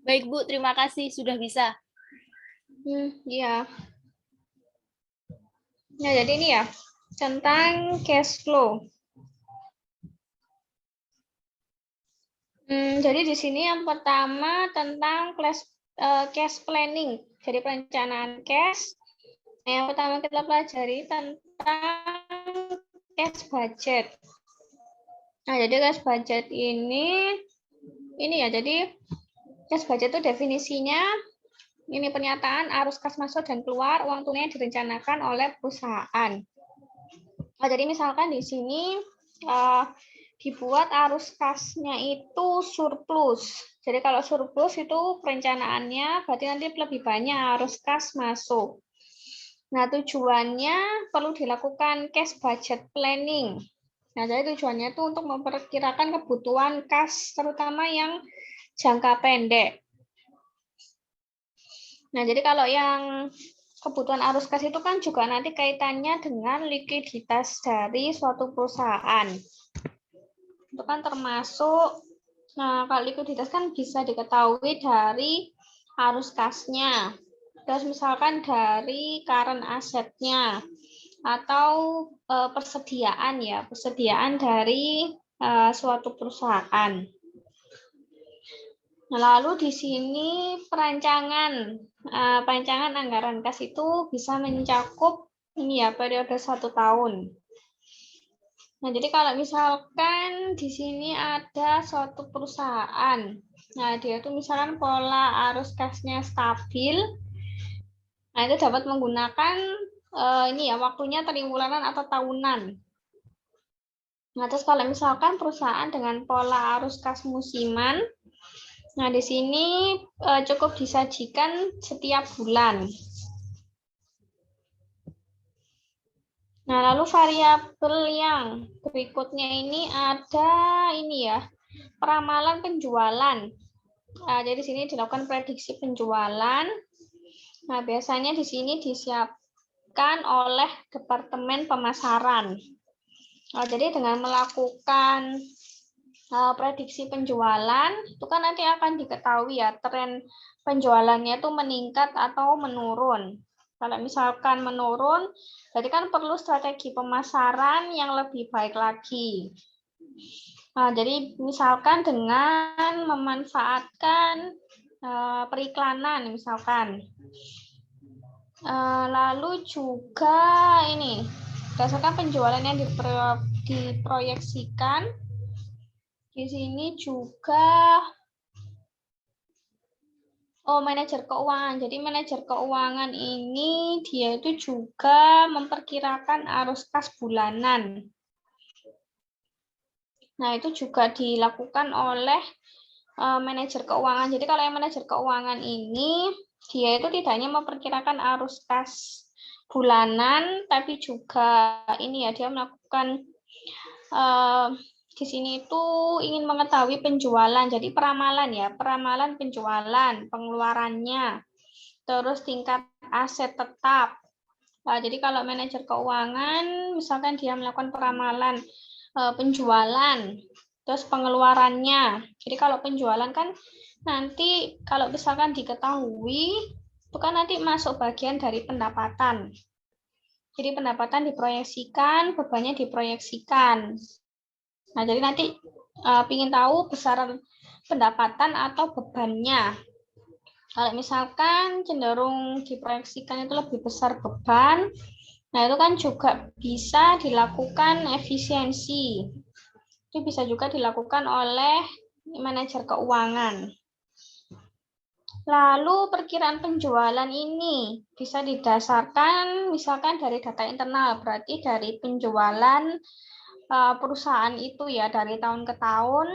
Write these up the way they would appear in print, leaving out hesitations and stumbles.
Baik, Bu. Terima kasih sudah bisa. Iya. Nah, jadi ini ya, tentang cash flow. Jadi di sini yang pertama tentang cash planning. Jadi perencanaan cash. Yang pertama kita pelajari tentang cash budget. Nah, jadi cash budget ini ya, jadi cash budget itu definisinya ini pernyataan arus kas masuk dan keluar uang tunai yang direncanakan oleh perusahaan. Nah, jadi misalkan di sini dibuat arus kasnya itu surplus. Jadi kalau surplus itu perencanaannya berarti nanti lebih banyak arus kas masuk. Nah, tujuannya perlu dilakukan cash budget planning. Nah, jadi tujuannya itu untuk memperkirakan kebutuhan kas, terutama yang jangka pendek. Nah, jadi kalau yang kebutuhan arus kas itu kan juga nanti kaitannya dengan likuiditas dari suatu perusahaan. Itu kan termasuk, nah kalau likuiditas kan bisa diketahui dari arus kasnya. Terus misalkan dari current asetnya atau persediaan dari suatu perusahaan. Nah, lalu di sini perancangan anggaran kas itu bisa mencakup ini ya periode 1 tahun. Nah, jadi kalau misalkan di sini ada suatu perusahaan, nah dia itu misalkan pola arus kasnya stabil, nah itu dapat menggunakan ini ya waktunya triwulan atau tahunan. Nah, terus kalau misalkan perusahaan dengan pola arus kas musiman, nah di sini cukup disajikan setiap bulan. Nah, lalu variabel yang berikutnya ini ada ini ya, peramalan penjualan. Nah, jadi di sini dilakukan prediksi penjualan. Nah, biasanya di sini disiapkan oleh Departemen Pemasaran. Nah, jadi dengan melakukan prediksi penjualan, itu kan nanti akan diketahui ya tren penjualannya itu meningkat atau menurun. Kalau misalkan menurun, berarti kan perlu strategi pemasaran yang lebih baik lagi. Nah, jadi misalkan dengan memanfaatkan periklanan misalkan. Lalu juga ini, berdasarkan penjualan yang diproyeksikan, di sini juga manajer keuangan. Jadi manajer keuangan ini dia itu juga memperkirakan arus kas bulanan. Nah, itu juga dilakukan oleh manajer keuangan. Jadi kalau yang manajer keuangan ini dia itu tidak hanya memperkirakan arus kas bulanan, tapi juga ini ya dia melakukan di sini itu ingin mengetahui penjualan. Jadi peramalan ya, peramalan penjualan, pengeluarannya, terus tingkat aset tetap. Nah, jadi kalau manajer keuangan, misalkan dia melakukan peramalan penjualan, terus pengeluarannya. Jadi kalau penjualan kan nanti kalau misalkan diketahui, itu kan nanti masuk bagian dari pendapatan. Jadi pendapatan diproyeksikan, bebannya diproyeksikan. Nah, jadi nanti ingin tahu besaran pendapatan atau bebannya. Kalau misalkan cenderung diproyeksikan itu lebih besar beban, nah itu kan juga bisa dilakukan efisiensi. Itu bisa juga dilakukan oleh manajer keuangan. Lalu perkiraan penjualan ini bisa didasarkan misalkan dari data internal, berarti dari penjualan perusahaan itu ya dari tahun ke tahun.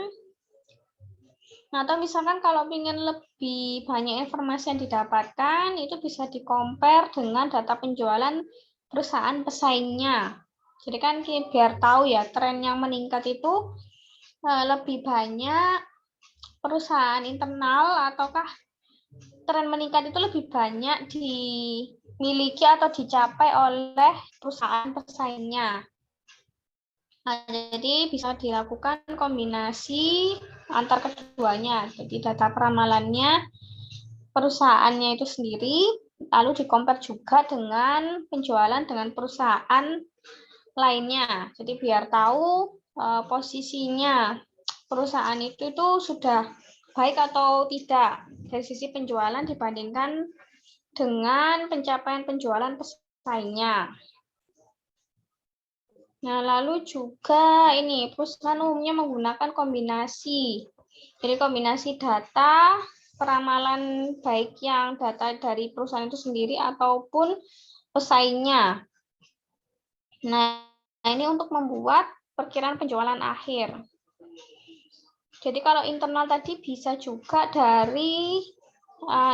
Nah, atau misalkan kalau ingin lebih banyak informasi yang didapatkan, itu bisa di-compare dengan data penjualan perusahaan pesaingnya. Jadi kan biar tahu ya, tren yang meningkat itu lebih banyak perusahaan internal ataukah tren meningkat itu lebih banyak dimiliki atau dicapai oleh perusahaan pesaingnya. Nah, jadi bisa dilakukan kombinasi antar keduanya. Jadi data peramalannya perusahaannya itu sendiri, lalu di-compare juga dengan penjualan dengan perusahaan lainnya. Jadi biar tahu posisinya perusahaan itu sudah baik atau tidak dari sisi penjualan dibandingkan dengan pencapaian penjualan pesaingnya. Nah, lalu juga ini perusahaan umumnya menggunakan kombinasi. Jadi kombinasi data, peramalan baik yang data dari perusahaan itu sendiri ataupun pesaingnya. Nah, ini untuk membuat perkiraan penjualan akhir. Jadi kalau internal tadi bisa juga dari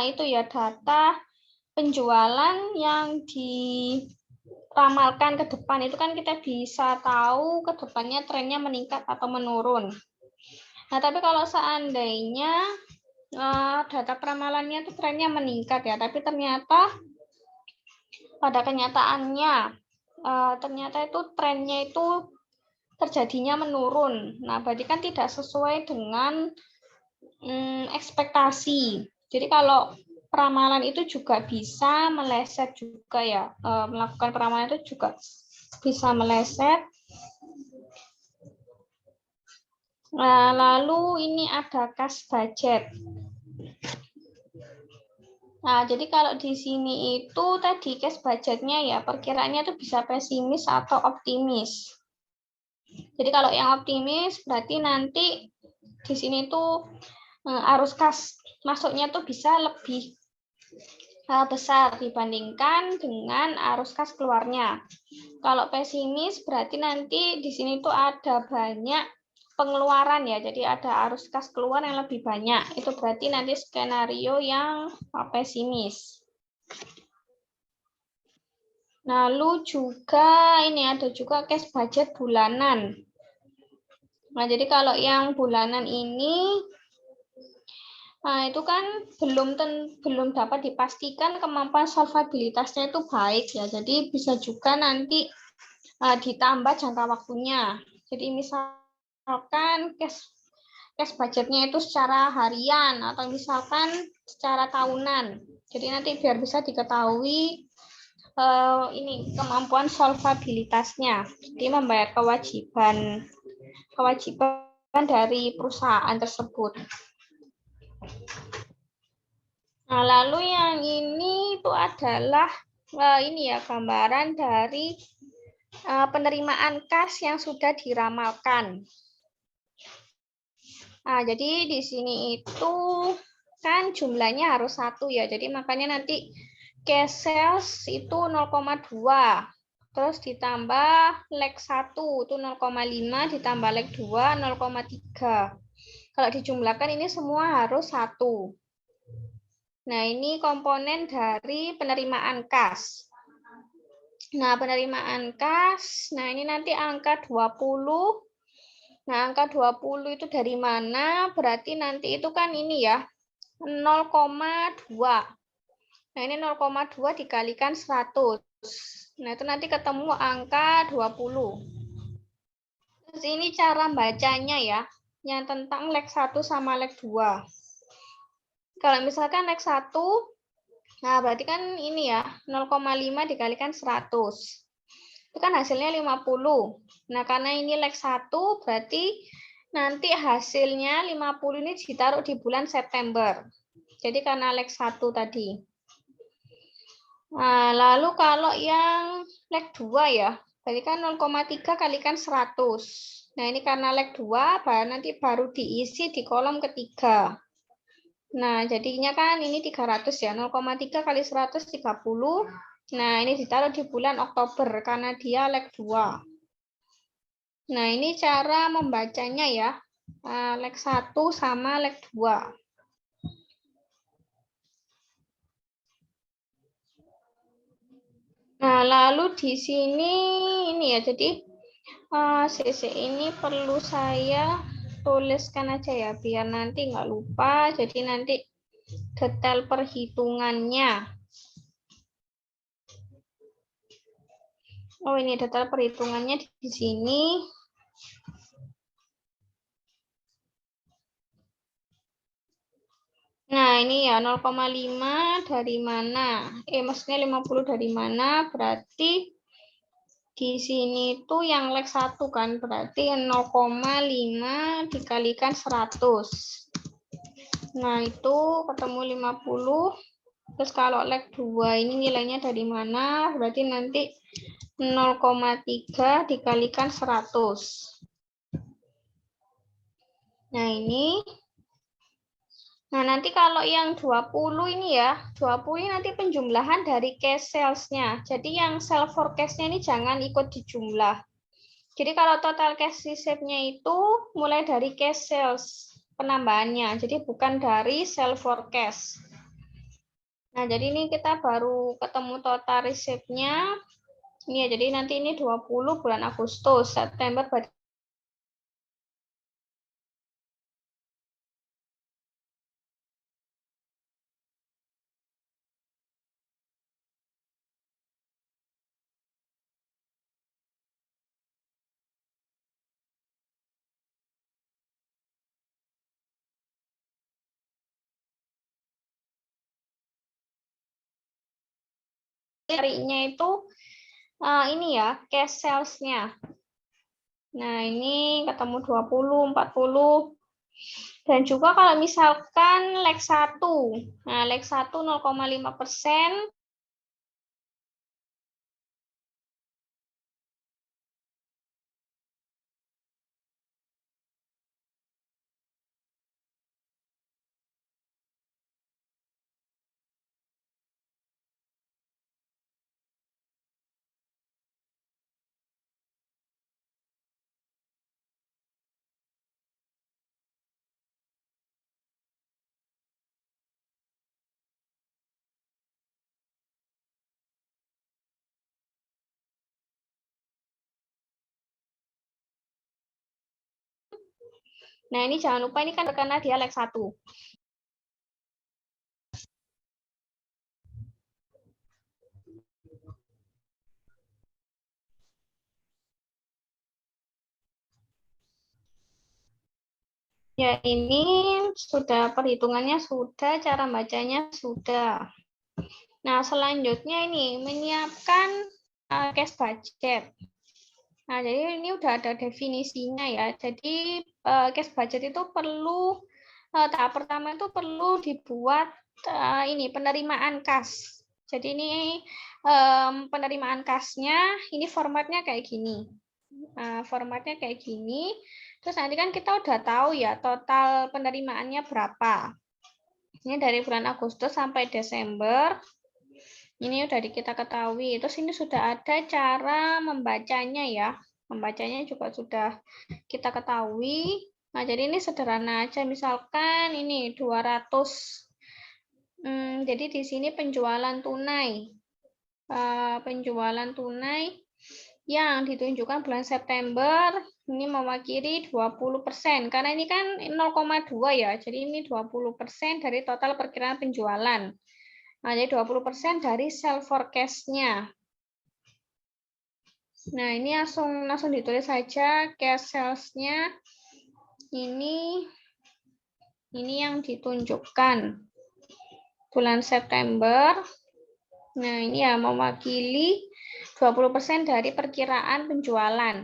itu ya data penjualan yang diramalkan ke depan itu kan kita bisa tahu ke depannya trennya meningkat atau menurun. Nah, tapi kalau seandainya data peramalannya itu trennya meningkat ya, tapi ternyata pada kenyataannya ternyata itu trennya itu terjadinya menurun. Nah, berarti kan tidak sesuai dengan ekspektasi. Jadi kalau peramalan itu juga bisa meleset juga ya, melakukan peramalan itu juga bisa meleset. Nah, lalu ini ada cash budget. Nah, jadi kalau di sini itu tadi cash budgetnya ya perkiraannya itu bisa pesimis atau optimis. Jadi kalau yang optimis berarti nanti di sini tuh arus kas masuknya tuh bisa lebih besar dibandingkan dengan arus kas keluarnya. Kalau pesimis berarti nanti di sini tuh ada banyak pengeluaran ya, jadi ada arus kas keluar yang lebih banyak. Itu berarti nanti skenario yang pesimis. Lalu juga ini ada juga cash budget bulanan. Nah, jadi kalau yang bulanan ini itu kan belum dapat dipastikan kemampuan solvabilitasnya itu baik ya. Jadi bisa juga nanti ditambah jangka waktunya. Jadi misalkan cash budgetnya itu secara harian atau misalkan secara tahunan. Jadi nanti biar bisa diketahui ini kemampuan solvabilitasnya. Jadi membayar kewajiban dari perusahaan tersebut. Nah, lalu yang ini itu adalah ini ya gambaran dari penerimaan kas yang sudah diramalkan. Nah, jadi di sini itu kan jumlahnya harus 1 ya. Jadi makanya nanti cash sales itu 0,2. Terus ditambah leg 1 itu 0,5 ditambah leg 2 0,3. Kalau dijumlahkan ini semua harus 1. Nah, ini komponen dari penerimaan kas. Nah, penerimaan kas, nah ini nanti angka 20. Nah, angka 20 itu dari mana? Berarti nanti itu kan ini ya, 0,2. Nah, ini 0,2 dikalikan 100. Nah, itu nanti ketemu angka 20. Terus ini cara bacanya ya, yang tentang leg 1 sama leg 2. Kalau misalkan leg 1, nah berarti kan ini ya, 0,5 dikalikan 100. Itu kan hasilnya 50. Nah, karena ini leg 1, berarti nanti hasilnya 50 ini ditaruh di bulan September. Jadi karena leg 1 tadi. Nah, lalu kalau yang leg 2 ya, berarti kan 0,3 kalikan 100. Nah, ini karena leg 2, nanti baru diisi di kolom ketiga. Nah, jadinya kan ini 300 ya, 0,3 kali 100, 30. Nah, ini ditaruh di bulan Oktober karena dia leg 2. Nah, ini cara membacanya ya, leg 1 sama leg 2. Nah, lalu di sini ini ya, jadi CC ini perlu saya tuliskan aja ya, biar nanti nggak lupa. Jadi nanti detail perhitungannya. Oh, ini detail perhitungannya di sini. Nah, ini ya 0,5 dari mana? Maksudnya 50 dari mana? Berarti di sini tuh yang leg 1 kan, berarti 0,5 dikalikan 100. Nah, itu ketemu 50. Terus kalau leg 2 ini nilainya dari mana? Berarti nanti 0,3 dikalikan 100. Nah, ini. Nah, nanti kalau yang 20 ini ya, 20 ini nanti penjumlahan dari cash sales-nya. Jadi yang sell forecast-nya ini jangan ikut dijumlah. Jadi kalau total cash receipt-nya itu mulai dari cash sales penambahannya. Jadi bukan dari sell forecast. Nah, jadi ini kita baru ketemu total receipt-nya. Ini ya, jadi nanti ini 20 bulan Agustus, September berarti harinya itu ini ya, cash sales-nya. Nah, ini ketemu 20, 40. Dan juga kalau misalkan leg 1. Nah, leg 1 0,5%. Nah, ini jangan lupa ini kan karena dia leg 1. Ya, ini sudah perhitungannya sudah, cara bacanya sudah. Nah, selanjutnya ini menyiapkan cash budget. Nah, jadi ini udah ada definisinya ya. Jadi cash budget itu perlu tahap pertama itu perlu dibuat ini penerimaan kas. Jadi ini penerimaan kasnya ini formatnya kayak gini. Formatnya kayak gini. Terus nanti kan kita udah tahu ya total penerimaannya berapa. Ini dari bulan Agustus sampai Desember. Ini udah kita ketahui. Terus ini sudah ada cara membacanya ya. Membacanya juga sudah kita ketahui. Nah, jadi ini sederhana aja. Misalkan ini 200. Jadi di sini penjualan tunai. Penjualan tunai yang ditunjukkan bulan September ini mewakili 20%. Karena ini kan 0,2 ya. Jadi ini 20% dari total perkiraan penjualan. Nah, jadi 20% dari sell forecast-nya. Nah, ini langsung ditulis saja cash sales-nya. Ini yang ditunjukkan bulan September. Nah, ini ya mewakili 20% dari perkiraan penjualan.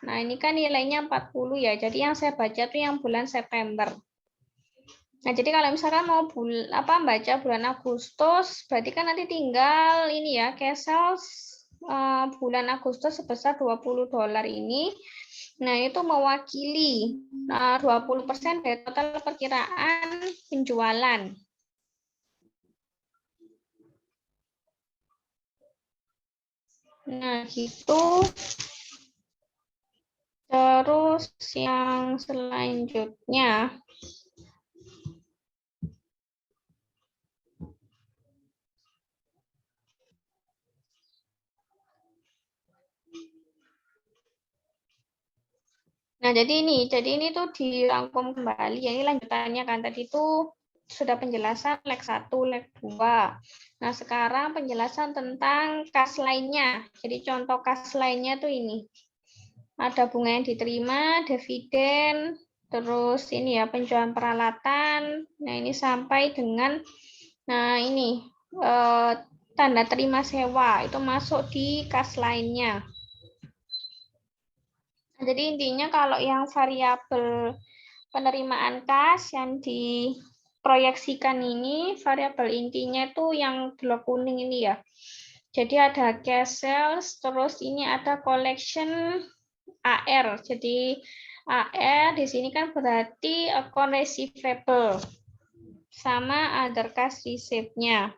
Nah, ini kan nilainya 40 ya. Jadi yang saya baca tuh yang bulan September. Nah, jadi kalau misalkan mau baca bulan Agustus, berarti kan nanti tinggal ini ya, cash sales bulan Agustus sebesar $20 ini. Nah, itu mewakili 20% dari total perkiraan penjualan. Nah, gitu. Terus yang selanjutnya. Nah, jadi ini tuh dirangkum kembali. Ini lanjutannya kan tadi itu sudah penjelasan leg 1, leg 2. Nah, sekarang penjelasan tentang kas lainnya. Jadi contoh kas lainnya tuh ini. Ada bunga yang diterima, dividen, Terus ini ya penjualan peralatan. Nah, ini sampai dengan ini tanda terima sewa itu masuk di kas lainnya. Jadi intinya kalau yang variabel penerimaan kas yang diproyeksikan ini, variabel intinya itu yang blok kuning ini ya. Jadi ada cash sales, terus ini ada collection AR. Jadi AR di sini kan berarti account receivable sama other cash receipt-nya.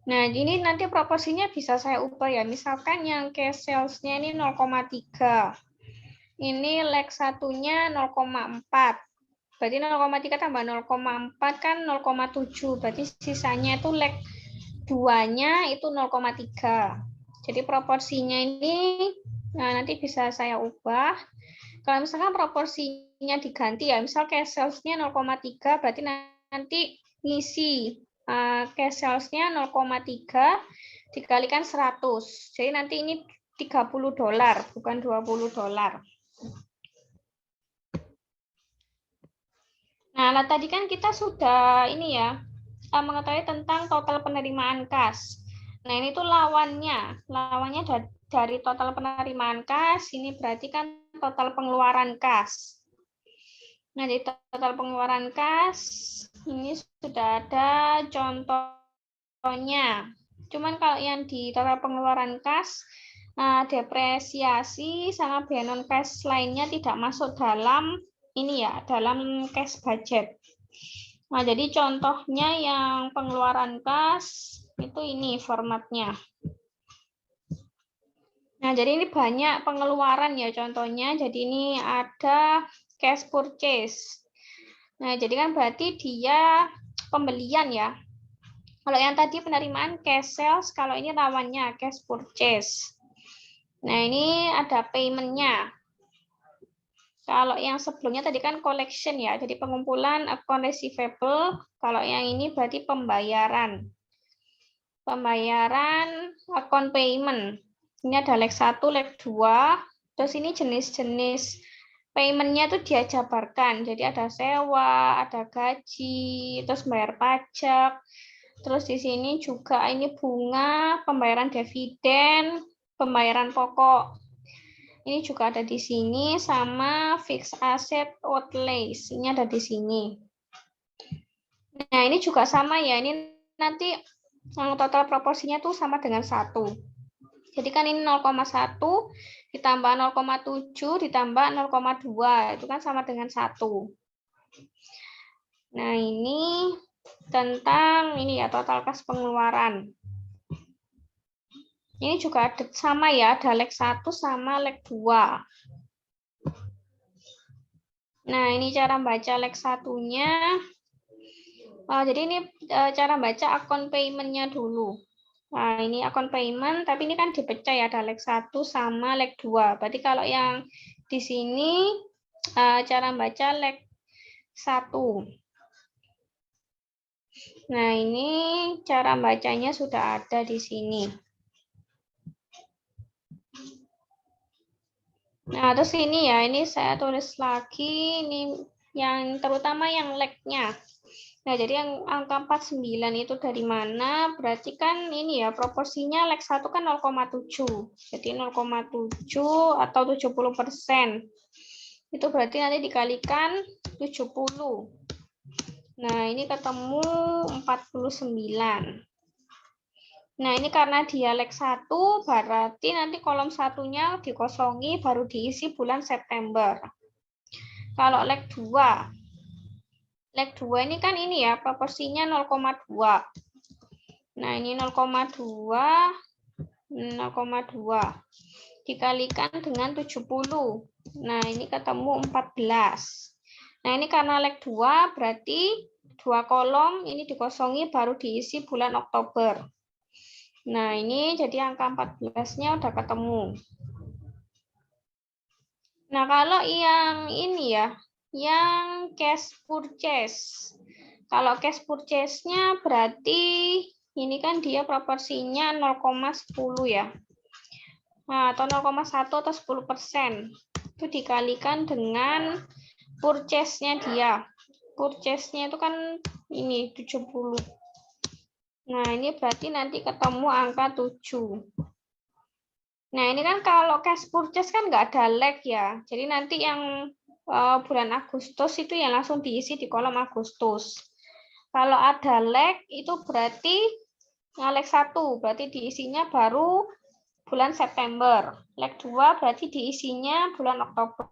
Nah, ini nanti proporsinya bisa saya ubah ya. Misalkan yang cash sales-nya ini 0,3. Ini leg satunya 0,4. Berarti 0,3 tambah 0,4 kan 0,7. Berarti sisanya itu leg 2-nya itu 0,3. Jadi proporsinya ini nanti bisa saya ubah. Kalau misalkan proporsinya diganti ya, misal cash sales-nya 0,3, berarti nanti ngisi cash sales-nya 0,3 dikalikan 100. Jadi nanti ini $30, bukan $20. Nah, tadi kan kita sudah ini ya, mengetahui tentang total penerimaan kas. Nah, ini tuh lawannya dari total penerimaan kas, ini berarti kan total pengeluaran kas. Nah, di total pengeluaran kas, ini sudah ada contohnya. Cuman kalau yang di total pengeluaran kas, depresiasi sama biaya non cash lainnya tidak masuk dalam ini ya, dalam cash budget. Nah, jadi contohnya yang pengeluaran kas itu ini formatnya. Nah, jadi ini banyak pengeluaran ya contohnya. Jadi ini ada cash purchase. Nah, jadi kan berarti dia pembelian ya. Kalau yang tadi penerimaan cash sales, kalau ini lawannya cash purchase. Nah, ini ada payment-nya. Kalau yang sebelumnya tadi kan collection ya, jadi pengumpulan account receivable. Kalau yang ini berarti pembayaran. Pembayaran account payment. Ini ada leg 1, leg 2. Terus ini jenis-jenis payment-nya tuh dia jabarkan. Jadi ada sewa, ada gaji, terus bayar pajak. Terus di sini juga ini bunga, pembayaran dividen, pembayaran pokok. Ini juga ada di sini sama fixed asset outlays. Ini ada di sini. Nah, ini juga sama ya. Ini nanti total proporsinya tuh sama dengan 1. Jadi kan ini 0,1 ditambah 0,7 ditambah 0,2. Itu kan sama dengan 1. Nah, ini tentang ini ya total kas pengeluaran. Ini juga ada sama ya, ada leg 1 sama leg 2. Nah, ini cara baca leg 1-nya. Jadi ini cara baca account payment-nya dulu. Nah, ini account payment, tapi ini kan dipecah ya, ada leg 1 sama leg 2. Berarti kalau yang di sini cara baca leg 1. Nah, ini cara bacanya sudah ada di sini. Nah, terus ini ya, ini saya tulis lagi, ini yang terutama yang leg-nya. Nah, jadi yang angka 49 itu dari mana? Berarti kan ini ya, proporsinya leg 1 kan 0,7. Jadi 0,7 atau 70%. Itu berarti nanti dikalikan 70. Nah, ini ketemu 49. Nah, ini karena dia leg 1, berarti nanti kolom satunya dikosongi baru diisi bulan September. Kalau leg 2, leg 2 ini kan ini ya, proporsinya 0,2. Nah, ini 0,2, 0,2. Dikalikan dengan 70. Nah, ini ketemu 14. Nah, ini karena leg 2, berarti 2 kolom ini dikosongi baru diisi bulan Oktober. Nah, ini jadi angka 14-nya udah ketemu. Nah, kalau yang ini ya, yang cash purchase. Kalau cash purchase-nya berarti ini kan dia proporsinya 0,10 ya. Nah, atau 0,1 atau 10%. itu dikalikan dengan purchase-nya dia. Purchase-nya itu kan ini 70. Nah, ini berarti nanti ketemu angka 7. Nah, ini kan kalau cash purchase kan nggak ada lag ya. Jadi nanti yang bulan Agustus itu yang langsung diisi di kolom Agustus. Kalau ada lag itu berarti lag 1, berarti diisinya baru bulan September. Lag 2 berarti diisinya bulan Oktober.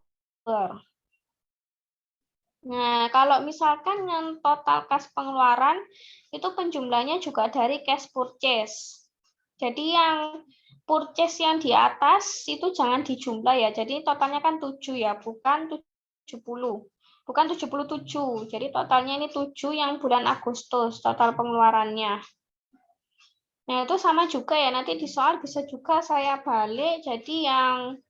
Nah, kalau misalkan yang total kas pengeluaran itu penjumlahnya juga dari cash purchase. Jadi yang purchase yang di atas itu jangan dijumlah ya. Jadi totalnya kan 7 ya, bukan 70. Bukan 77. Jadi totalnya ini 7 yang bulan Agustus, total pengeluarannya. Nah, itu sama juga ya. Nanti di soal bisa juga saya balik. Jadi yang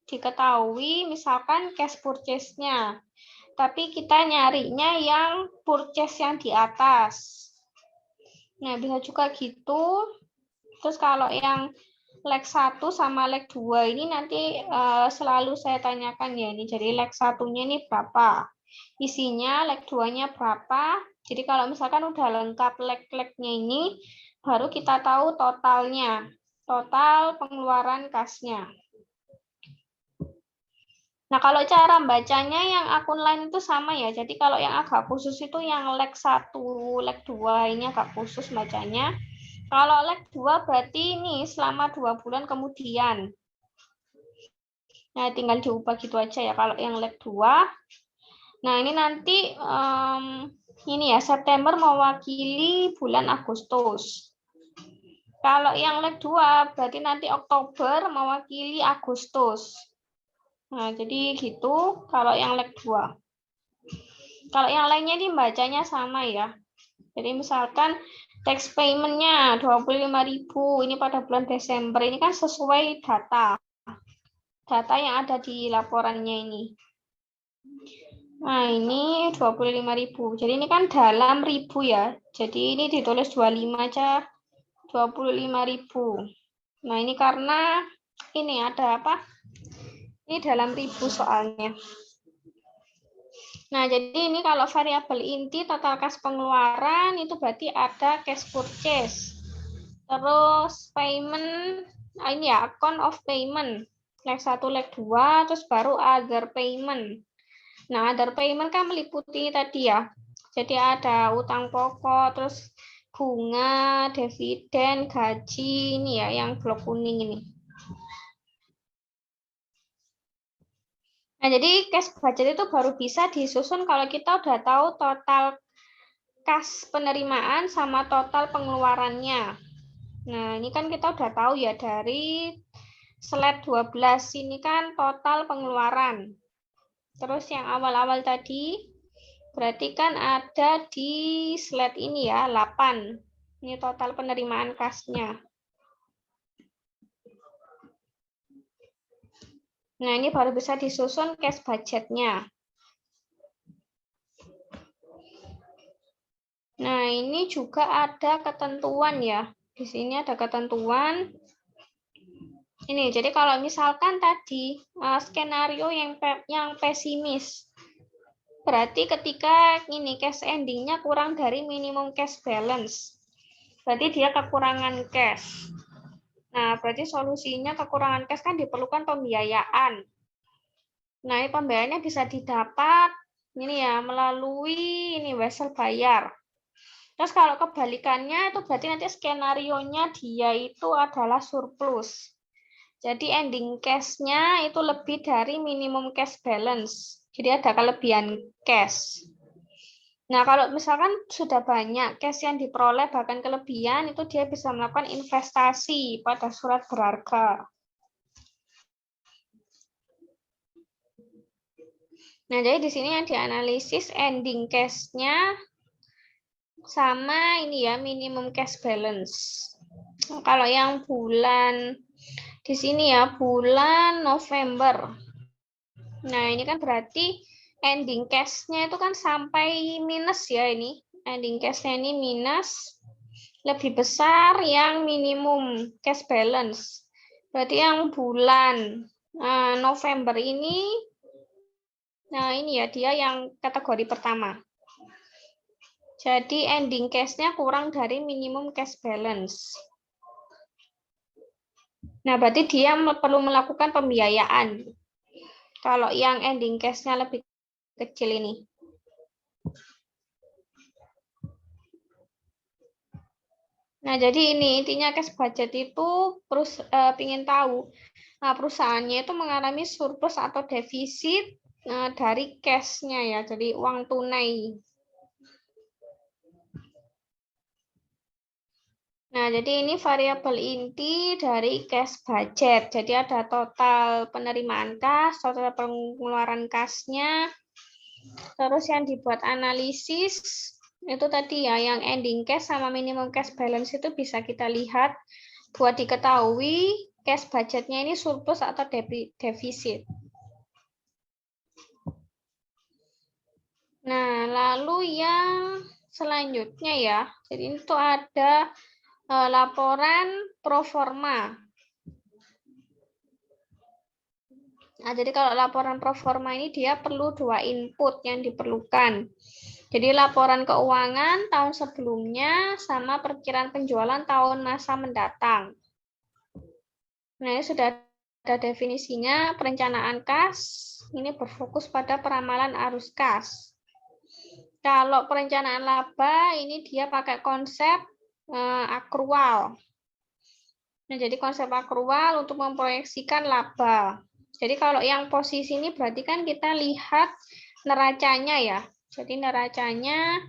diketahui misalkan cash purchase-nya. Tapi kita nyarinya yang purchase yang di atas. Nah, bisa juga gitu. Terus kalau yang leg 1 sama leg 2 ini nanti selalu saya tanyakan ya ini. Jadi leg 1-nya ini berapa? Isinya leg 2-nya berapa? Jadi kalau misalkan udah lengkap leg-legnya ini, baru kita tahu totalnya. Total pengeluaran kasnya. Nah, kalau cara bacanya yang akun lain itu sama ya. Jadi kalau yang agak khusus itu yang leg 1, leg 2 ini agak khusus bacanya. Kalau leg 2 berarti ini selama 2 bulan kemudian. Nah, tinggal diubah gitu aja ya kalau yang leg 2. Nah, ini nanti ini ya September mewakili bulan Agustus. Kalau yang leg 2 berarti nanti Oktober mewakili Agustus. Nah, jadi gitu kalau yang leg 2. Kalau yang lainnya ini bacanya sama ya. Jadi misalkan tax payment-nya 25.000 ini pada bulan Desember. Ini kan sesuai data. Data yang ada di laporannya ini. Nah, ini 25.000. Jadi ini kan dalam ribu ya. Jadi ini ditulis 25 aja. 25.000. Nah, ini karena ini ada apa? Ini dalam ribu soalnya. Nah, jadi ini kalau variabel inti total kas pengeluaran itu berarti ada cash purchase. Terus payment, ini ya account of payment. Leg 1, leg 2, terus baru other payment. Nah, other payment kan meliputi tadi ya. Jadi ada utang pokok, terus bunga, dividen, gaji, ini ya yang blok kuning ini. Nah, jadi cash budget itu baru bisa disusun kalau kita udah tahu total kas penerimaan sama total pengeluarannya. Nah, ini kan kita udah tahu ya dari slide 12 ini kan total pengeluaran. Terus yang awal-awal tadi berarti kan ada di slide ini ya, 8. Ini total penerimaan kasnya. Nah, ini baru bisa disusun cash budget-nya. Nah, ini juga ada ketentuan ya. Di sini ada ketentuan. Ini, jadi kalau misalkan tadi skenario yang pesimis, berarti ketika ini cash ending-nya kurang dari minimum cash balance, berarti dia kekurangan cash. Nah, berarti solusinya kekurangan cash kan diperlukan pembiayaan. Nah, ini pembiayaannya bisa didapat ini ya melalui ini wesel bayar. Terus kalau kebalikannya itu berarti nanti skenario-nya dia itu adalah surplus. Jadi ending cash-nya itu lebih dari minimum cash balance. Jadi ada kelebihan cash. Nah, kalau misalkan sudah banyak cash yang diperoleh bahkan kelebihan, itu dia bisa melakukan investasi pada surat berharga. Nah, jadi di sini yang dianalisis ending cash-nya sama ini ya minimum cash balance. Nah, kalau yang bulan di sini ya bulan November. Nah, ini kan berarti ending cash-nya itu kan sampai minus ya ini. Ending cash-nya ini minus lebih besar yang minimum cash balance. Berarti yang bulan November ini Nah, ini ya dia yang kategori pertama. Jadi ending cash-nya kurang dari minimum cash balance. Nah, berarti dia perlu melakukan pembiayaan. Kalau yang ending cash-nya lebih kecil ini. Nah, jadi ini intinya cash budget itu ingin tahu perusahaannya itu mengalami surplus atau defisit dari cash-nya ya, jadi uang tunai. Nah, jadi ini variabel inti dari cash budget. Jadi ada total penerimaan kas, total pengeluaran kasnya, terus yang dibuat analisis itu tadi ya, yang ending cash sama minimum cash balance itu bisa kita lihat buat diketahui cash budgetnya ini surplus atau defisit. Nah, lalu yang selanjutnya ya, jadi itu ada laporan pro forma. Nah, jadi kalau laporan pro forma ini dia perlu 2 input yang diperlukan. Jadi laporan keuangan tahun sebelumnya sama perkiraan penjualan tahun masa mendatang. Nah, ini sudah ada definisinya. Perencanaan kas ini berfokus pada peramalan arus kas. Kalau perencanaan laba ini dia pakai konsep akrual. Nah, jadi konsep akrual untuk memproyeksikan laba. Jadi kalau yang posisi ini berarti kan kita lihat neracanya ya. Jadi neracanya,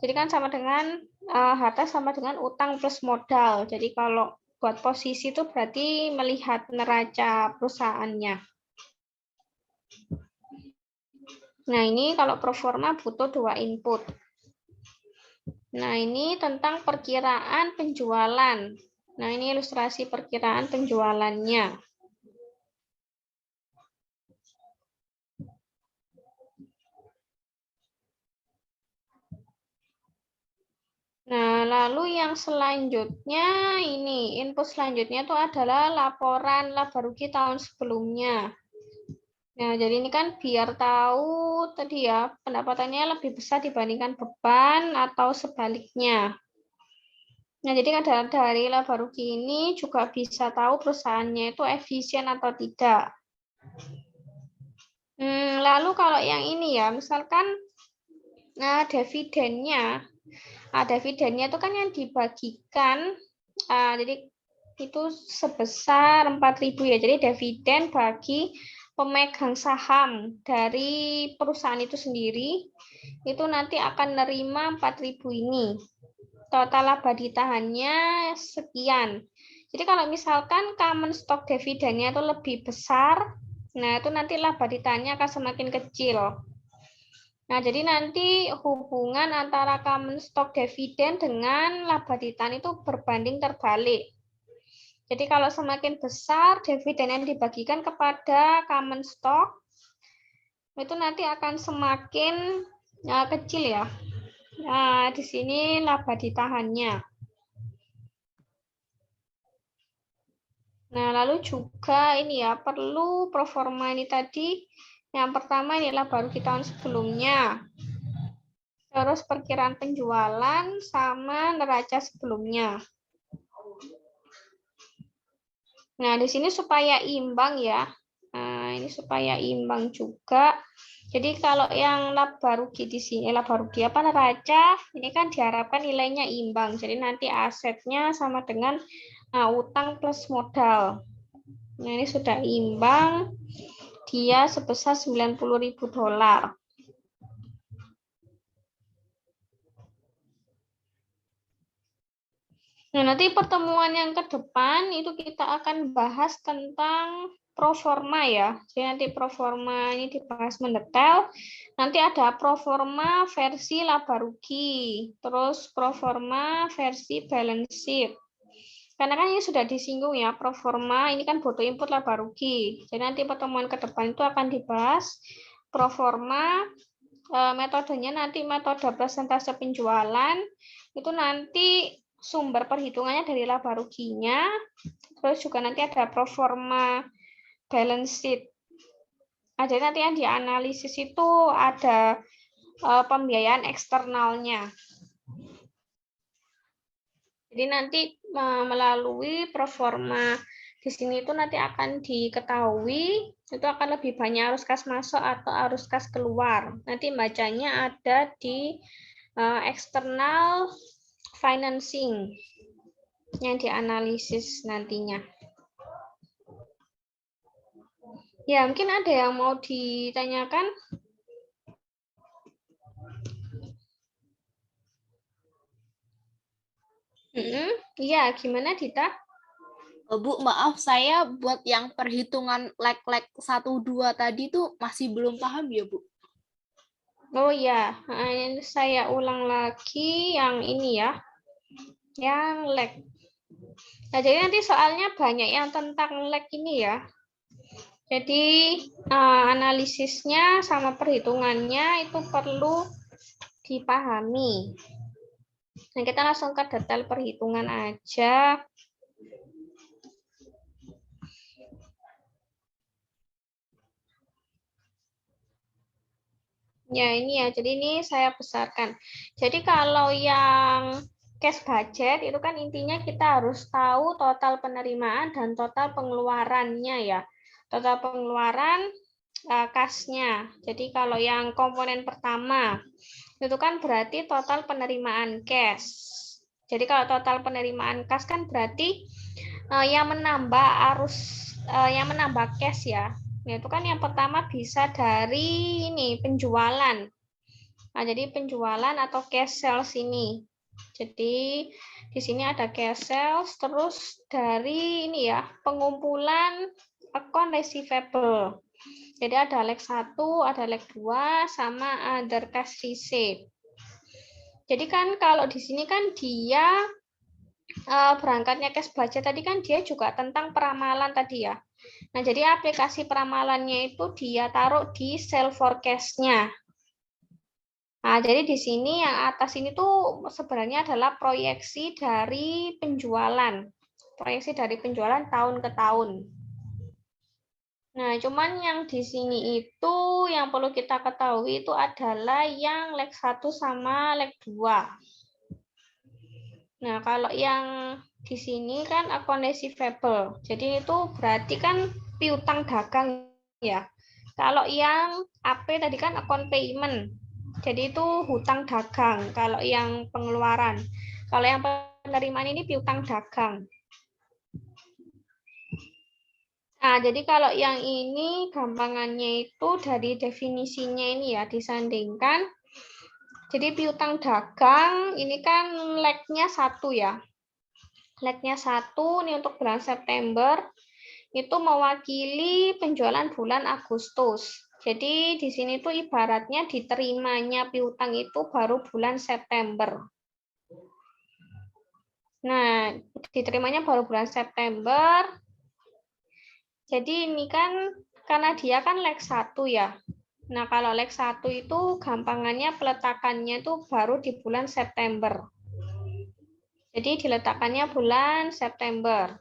jadi kan sama dengan harta sama dengan utang plus modal. Jadi kalau buat posisi itu berarti melihat neraca perusahaannya. Nah, ini kalau pro forma butuh 2 input. Nah, ini tentang perkiraan penjualan. Nah, ini ilustrasi perkiraan penjualannya. Nah, lalu yang selanjutnya ini, input selanjutnya itu adalah laporan laba rugi tahun sebelumnya. Nah, jadi ini kan biar tahu tadi ya, pendapatannya lebih besar dibandingkan beban atau sebaliknya. Nah, jadi dari laba rugi ini juga bisa tahu perusahaannya itu efisien atau tidak. Lalu kalau yang ini ya, misalkan dividennya. Dividennya itu kan yang dibagikan, jadi itu sebesar 4.000 ya. Jadi dividen bagi pemegang saham dari perusahaan itu sendiri, itu nanti akan nerima 4.000 ini. Total laba ditahannya sekian. Jadi kalau misalkan common stock dividennya itu lebih besar, nah itu nanti laba ditahannya akan semakin kecil. Nah, jadi nanti hubungan antara common stock dividen dengan laba ditahan itu berbanding terbalik. Jadi kalau semakin besar dividen yang dibagikan kepada common stock, itu nanti akan semakin kecil ya. Nah, di sini laba ditahannya. Nah, lalu juga ini ya, perlu pro forma ini tadi. Yang pertama ini laba rugi tahun sebelumnya. Terus perkiraan penjualan sama neraca sebelumnya. Nah, di sini supaya imbang ya. Nah, ini supaya imbang juga. Jadi kalau yang laba rugi di sini, laba rugi apa neraca, ini kan diharapkan nilainya imbang. Jadi nanti asetnya sama dengan utang plus modal. Nah, ini sudah imbang. Dia sebesar $90.000. Nah, nanti pertemuan yang ke depan itu kita akan bahas tentang pro forma ya. Jadi nanti pro forma ini dibahas mendetail. Nanti ada pro forma versi laba rugi, terus pro forma versi balance sheet. Karena kan ini sudah disinggung ya, pro forma ini kan butuh input laba rugi. Jadi nanti pertemuan ke depan itu akan dibahas pro forma, metodenya nanti metode persentase penjualan, itu nanti sumber perhitungannya dari laba ruginya, terus juga nanti ada pro forma balance sheet. Nah, jadi nanti yang dianalisis itu ada pembiayaan eksternalnya. Jadi nanti melalui performa di sini itu nanti akan diketahui itu akan lebih banyak arus kas masuk atau arus kas keluar. Nanti bacanya ada di external financing yang dianalisis nantinya. Ya, mungkin ada yang mau ditanyakan? Iya, gimana Dita? Bu, maaf saya buat yang perhitungan leg-leg 1-2 tadi tuh masih belum paham ya, Bu. Oh ya, saya ulang lagi yang ini ya, yang leg. Nah, jadi nanti soalnya banyak yang tentang leg ini ya. Jadi analisisnya sama perhitungannya itu perlu dipahami. Nah, kita langsung ke detail perhitungan aja. Ya, ini ya. Jadi ini saya besarkan. Jadi kalau yang cash budget itu kan intinya kita harus tahu total penerimaan dan total pengeluarannya ya. Total pengeluaran kasnya. Jadi kalau yang komponen pertama itu kan berarti total penerimaan cash. Jadi kalau total penerimaan kas kan berarti yang menambah yang menambah cash ya. Itu kan yang pertama bisa dari ini penjualan. Nah, jadi penjualan atau cash sales ini. Jadi di sini ada cash sales, terus dari ini ya pengumpulan account receivable. Jadi ada leg 1, ada leg 2, sama other cash receipt. Jadi kan kalau di sini kan dia berangkatnya cash budget tadi kan dia juga tentang peramalan tadi ya. Nah, jadi aplikasi peramalannya itu dia taruh di sell forecast-nya. Nah, jadi di sini yang atas ini tuh sebenarnya adalah proyeksi dari penjualan. Proyeksi dari penjualan tahun ke tahun. Nah, cuman yang di sini itu yang perlu kita ketahui itu adalah yang leg 1 sama leg 2. Nah, kalau yang di sini kan account receivable. Jadi itu berarti kan piutang dagang ya. Kalau yang AP tadi kan account payment. Jadi itu hutang dagang. Kalau yang pengeluaran. Kalau yang penerimaan ini piutang dagang. Nah, jadi kalau yang ini gampangannya itu dari definisinya ini ya, disandingkan. Jadi piutang dagang ini kan leg-nya 1 ya. Leg-nya 1 ini untuk bulan September itu mewakili penjualan bulan Agustus. Jadi di sini tuh ibaratnya diterimanya piutang itu baru bulan September. Nah, diterimanya baru bulan September. Jadi ini kan karena dia kan leg 1 ya. Nah, kalau leg 1 itu gampangannya peletakannya itu baru di bulan September. Jadi diletakkannya bulan September.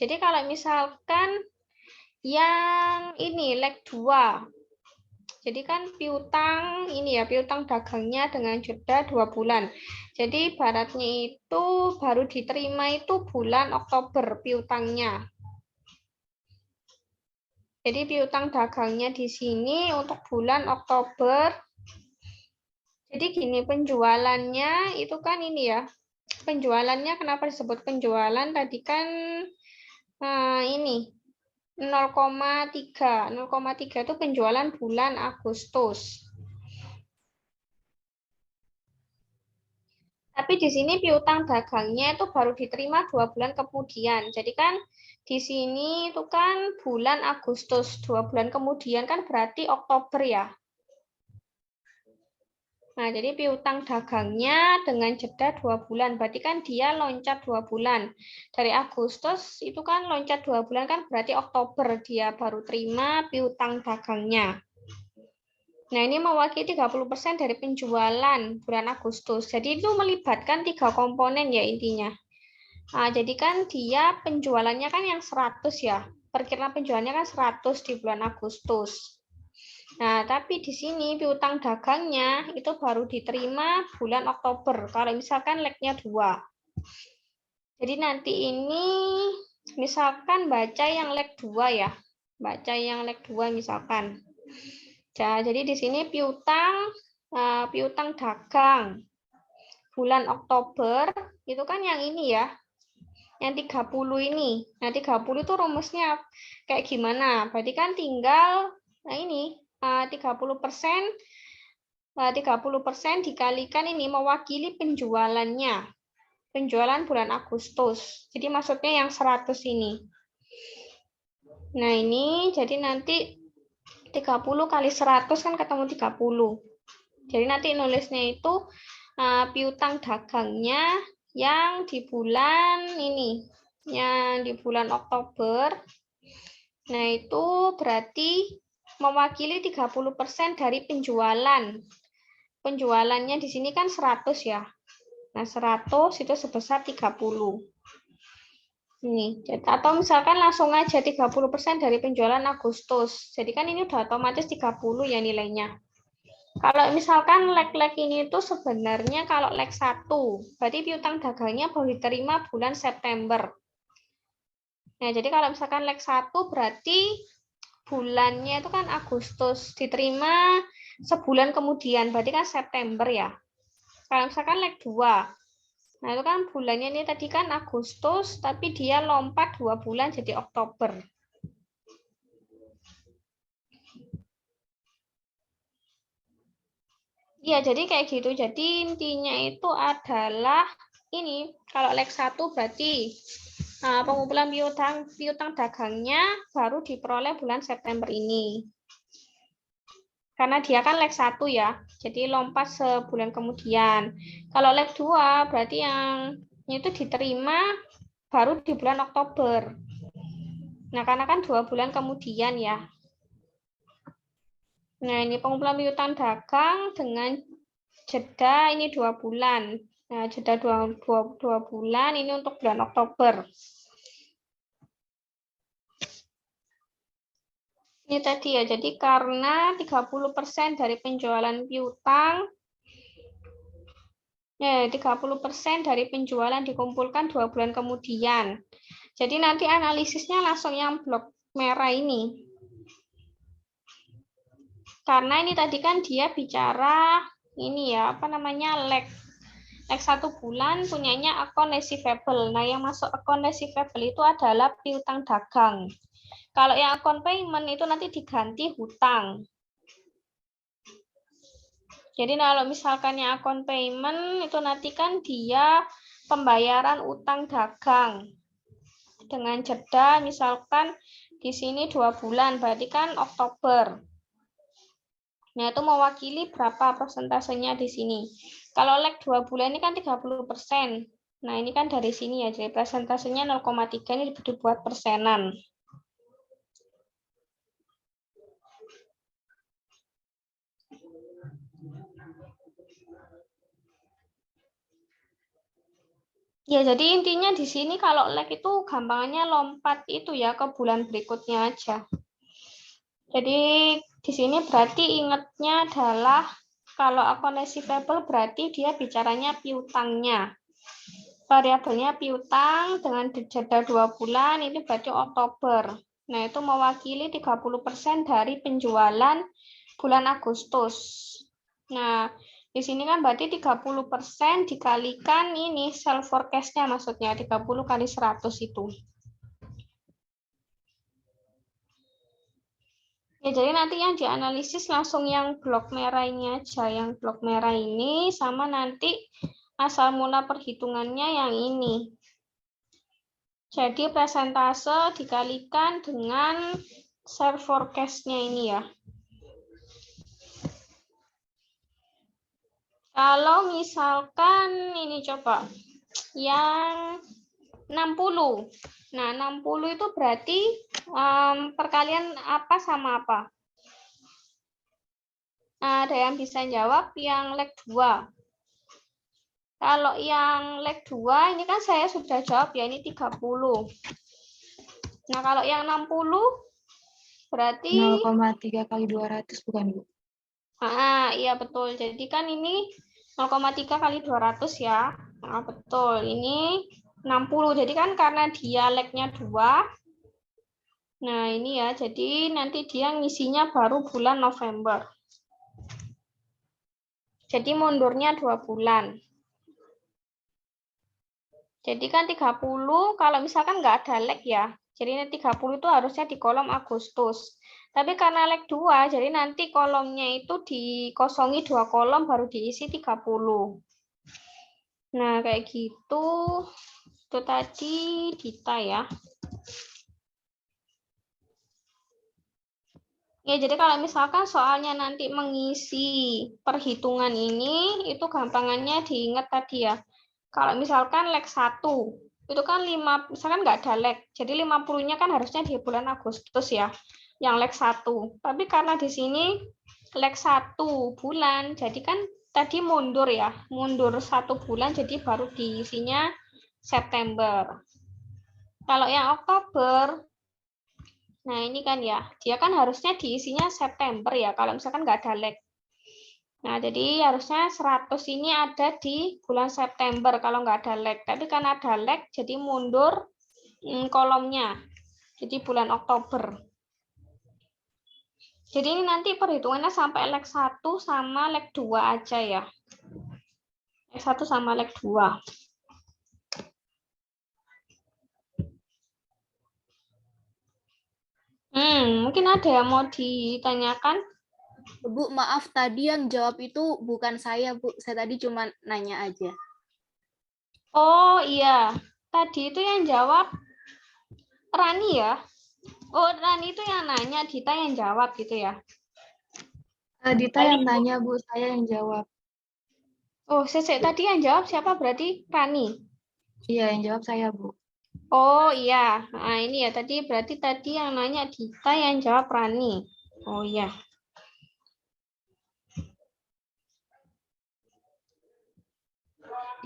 Jadi kalau misalkan yang ini leg 2. Jadi kan piutang ini ya, piutang dagangnya dengan jeda 2 bulan. Jadi ibaratnya itu baru diterima itu bulan Oktober piutangnya. Jadi piutang dagangnya di sini untuk bulan Oktober. Jadi gini, penjualannya itu kan ini ya. Penjualannya kenapa disebut penjualan? Tadi kan ini 0,3. 0,3 itu penjualan bulan Agustus. Tapi di sini piutang dagangnya itu baru diterima 2 bulan kemudian. Jadi kan di sini itu kan bulan Agustus, 2 bulan kemudian kan berarti Oktober ya. Nah, jadi piutang dagangnya dengan jeda 2 bulan. Berarti kan dia loncat 2 bulan. Dari Agustus itu kan loncat 2 bulan kan berarti Oktober dia baru terima piutang dagangnya. Nah, ini mewakili 30% dari penjualan bulan Agustus. Jadi itu melibatkan 3 komponen ya intinya. Nah, jadi kan dia penjualannya kan yang 100 ya. Perkiraan penjualannya kan 100 di bulan Agustus. Nah, tapi di sini piutang dagangnya itu baru diterima bulan Oktober. Kalau misalkan legnya 2. Jadi nanti ini misalkan baca yang leg 2 ya. Baca yang leg 2 misalkan. Jadi di sini piutang dagang bulan Oktober itu kan yang ini ya. Yang 30 ini. Nah, 30 itu rumusnya kayak gimana? Berarti kan tinggal nah ini 30% 30% dikalikan ini mewakili penjualannya. Penjualan bulan Agustus. Jadi maksudnya yang 100 ini. Nah, ini jadi nanti 30 kali 100 kan ketemu 30. Jadi nanti nulisnya itu piutang dagangnya yang di bulan ini. Yang di bulan Oktober. Nah, itu berarti mewakili 30% dari penjualan. Penjualannya di sini kan 100 ya. Nah, 100 itu sebesar 30. Ini. Atau misalkan langsung aja 30% dari penjualan Agustus. Jadi kan ini udah otomatis 30 ya nilainya. Kalau misalkan leg-leg ini itu sebenarnya kalau leg 1, berarti piutang dagangnya baru diterima bulan September. Nah, jadi kalau misalkan leg 1 berarti bulannya itu kan Agustus, diterima sebulan kemudian, berarti kan September ya. Kalau misalkan leg 2, nah itu kan bulannya ini tadi kan Agustus, tapi dia lompat 2 bulan jadi Oktober. Iya, jadi kayak gitu. Jadi intinya itu adalah ini, kalau leg 1 berarti pengumpulan piutang dagangnya baru diperoleh bulan September ini. Karena dia kan leg 1 ya, jadi lompat sebulan kemudian. Kalau leg 2 berarti yang itu diterima baru di bulan Oktober. Nah, karena kan 2 bulan kemudian ya. Nah, ini pengumpulan piutang dagang dengan jeda ini 2 bulan. Nah, jeda 2 bulan ini untuk bulan Oktober. Ini tadi ya, jadi karena 30% dari penjualan piutang, 30% dari penjualan dikumpulkan 2 bulan kemudian. Jadi nanti analisisnya langsung yang blok merah ini. Karena ini tadi kan dia bicara ini ya, apa namanya, leg 1 bulan punyanya account receivable. Nah, yang masuk account receivable itu adalah piutang dagang. Kalau yang account payment itu nanti diganti hutang. Jadi kalau misalkan yang account payment itu nanti kan dia pembayaran utang dagang. Dengan jeda misalkan di sini 2 bulan, berarti kan Oktober. Nah, itu mewakili berapa persentasenya di sini. Kalau leg 2 bulan ini kan 30%. Nah, ini kan dari sini ya, jadi persentasenya 0,3 ini dibuat persenan. Ya, jadi intinya di sini kalau leg itu gampangannya lompat itu ya ke bulan berikutnya aja. Jadi di sini berarti ingatnya adalah kalau account receivable berarti dia bicaranya piutangnya. Variabelnya piutang dengan jeda 2 bulan ini berarti Oktober. Nah, itu mewakili 30% dari penjualan bulan Agustus. Nah, di sini kan berarti 30% dikalikan ini sell forecast-nya maksudnya 30 kali 100 itu. Ya, jadi nanti yang dianalisis langsung yang blok merah ini aja, yang blok merah ini sama nanti asal mula perhitungannya yang ini. Jadi persentase dikalikan dengan share forecast-nya ini ya. Kalau misalkan ini coba yang 60. Nah, 60 itu berarti perkalian apa sama apa? Nah, ada yang bisa jawab yang leg 2. Kalau yang leg 2 ini kan saya sudah jawab ya, ini 30. Nah, kalau yang 60 Berarti 0,3 kali 200 bukan, Bu? iya betul. Jadi kan ini 0,3 kali 200 ya. Nah, betul. Ini 60. Jadi kan karena dia legnya 2. Nah, ini ya. Jadi nanti dia ngisinya baru bulan November. Jadi mundurnya 2 bulan. Jadi kan 30 kalau misalkan nggak ada leg ya. Jadi ini 30 itu harusnya di kolom Agustus. Tapi karena leg 2, jadi nanti kolomnya itu dikosongi 2 kolom baru diisi 30. Nah, kayak gitu. Itu tadi Dita ya. Ya, jadi kalau misalkan soalnya nanti mengisi perhitungan ini, itu gampangannya diingat tadi ya. Kalau misalkan leg 1, itu kan 5, misalkan nggak ada leg, jadi 50-nya kan harusnya di bulan Agustus ya, yang leg 1. Tapi karena di sini leg 1 bulan, jadi kan tadi mundur ya, mundur 1 bulan, jadi baru diisinya September. Kalau yang Oktober, nah ini kan ya, dia kan harusnya diisinya September ya, kalau misalkan nggak ada leg. Nah, jadi harusnya 100 ini ada di bulan September kalau nggak ada leg. Tapi karena ada leg, jadi mundur kolomnya. Jadi bulan Oktober. Jadi ini nanti perhitungannya sampai leg 1 sama leg 2 aja ya. Leg 1 sama leg 2. Mungkin ada yang mau ditanyakan? Bu, maaf tadi yang jawab itu bukan saya, Bu. Saya tadi cuma nanya aja. Oh iya, tadi itu yang jawab Rani ya? Oh, Rani itu yang nanya, Dita yang jawab gitu ya? Dita yang nanya, Bu. Saya yang jawab. Oh, tadi yang jawab siapa berarti? Rani? Iya, yang jawab saya, Bu. Oh iya, nah ini ya tadi berarti tadi yang nanya Dita yang jawab Rani. Oh iya.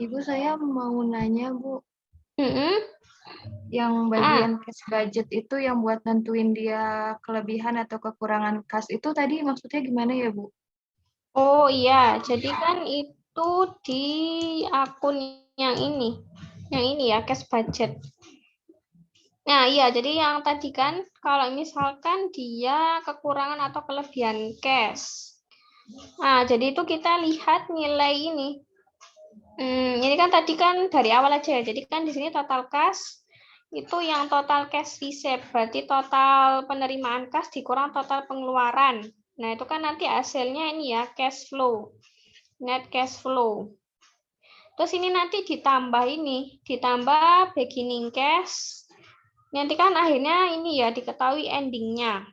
Ibu, saya mau nanya, Bu. Yang bagian cash budget itu yang buat nentuin dia kelebihan atau kekurangan kas itu tadi maksudnya gimana ya, Bu? Oh iya, jadi kan itu di akun yang ini ya cash budget. Nah iya, jadi yang tadi kan kalau misalkan dia kekurangan atau kelebihan cash. Nah jadi itu kita lihat nilai ini. Ini kan tadi kan dari awal aja ya. Jadi kan di sini total cash itu yang total cash receipt, berarti total penerimaan kas dikurang total pengeluaran. Nah, itu kan nanti hasilnya ini ya, cash flow. Net cash flow. Terus ini nanti ditambah ditambah beginning cash. Nanti kan akhirnya ini ya diketahui endingnya.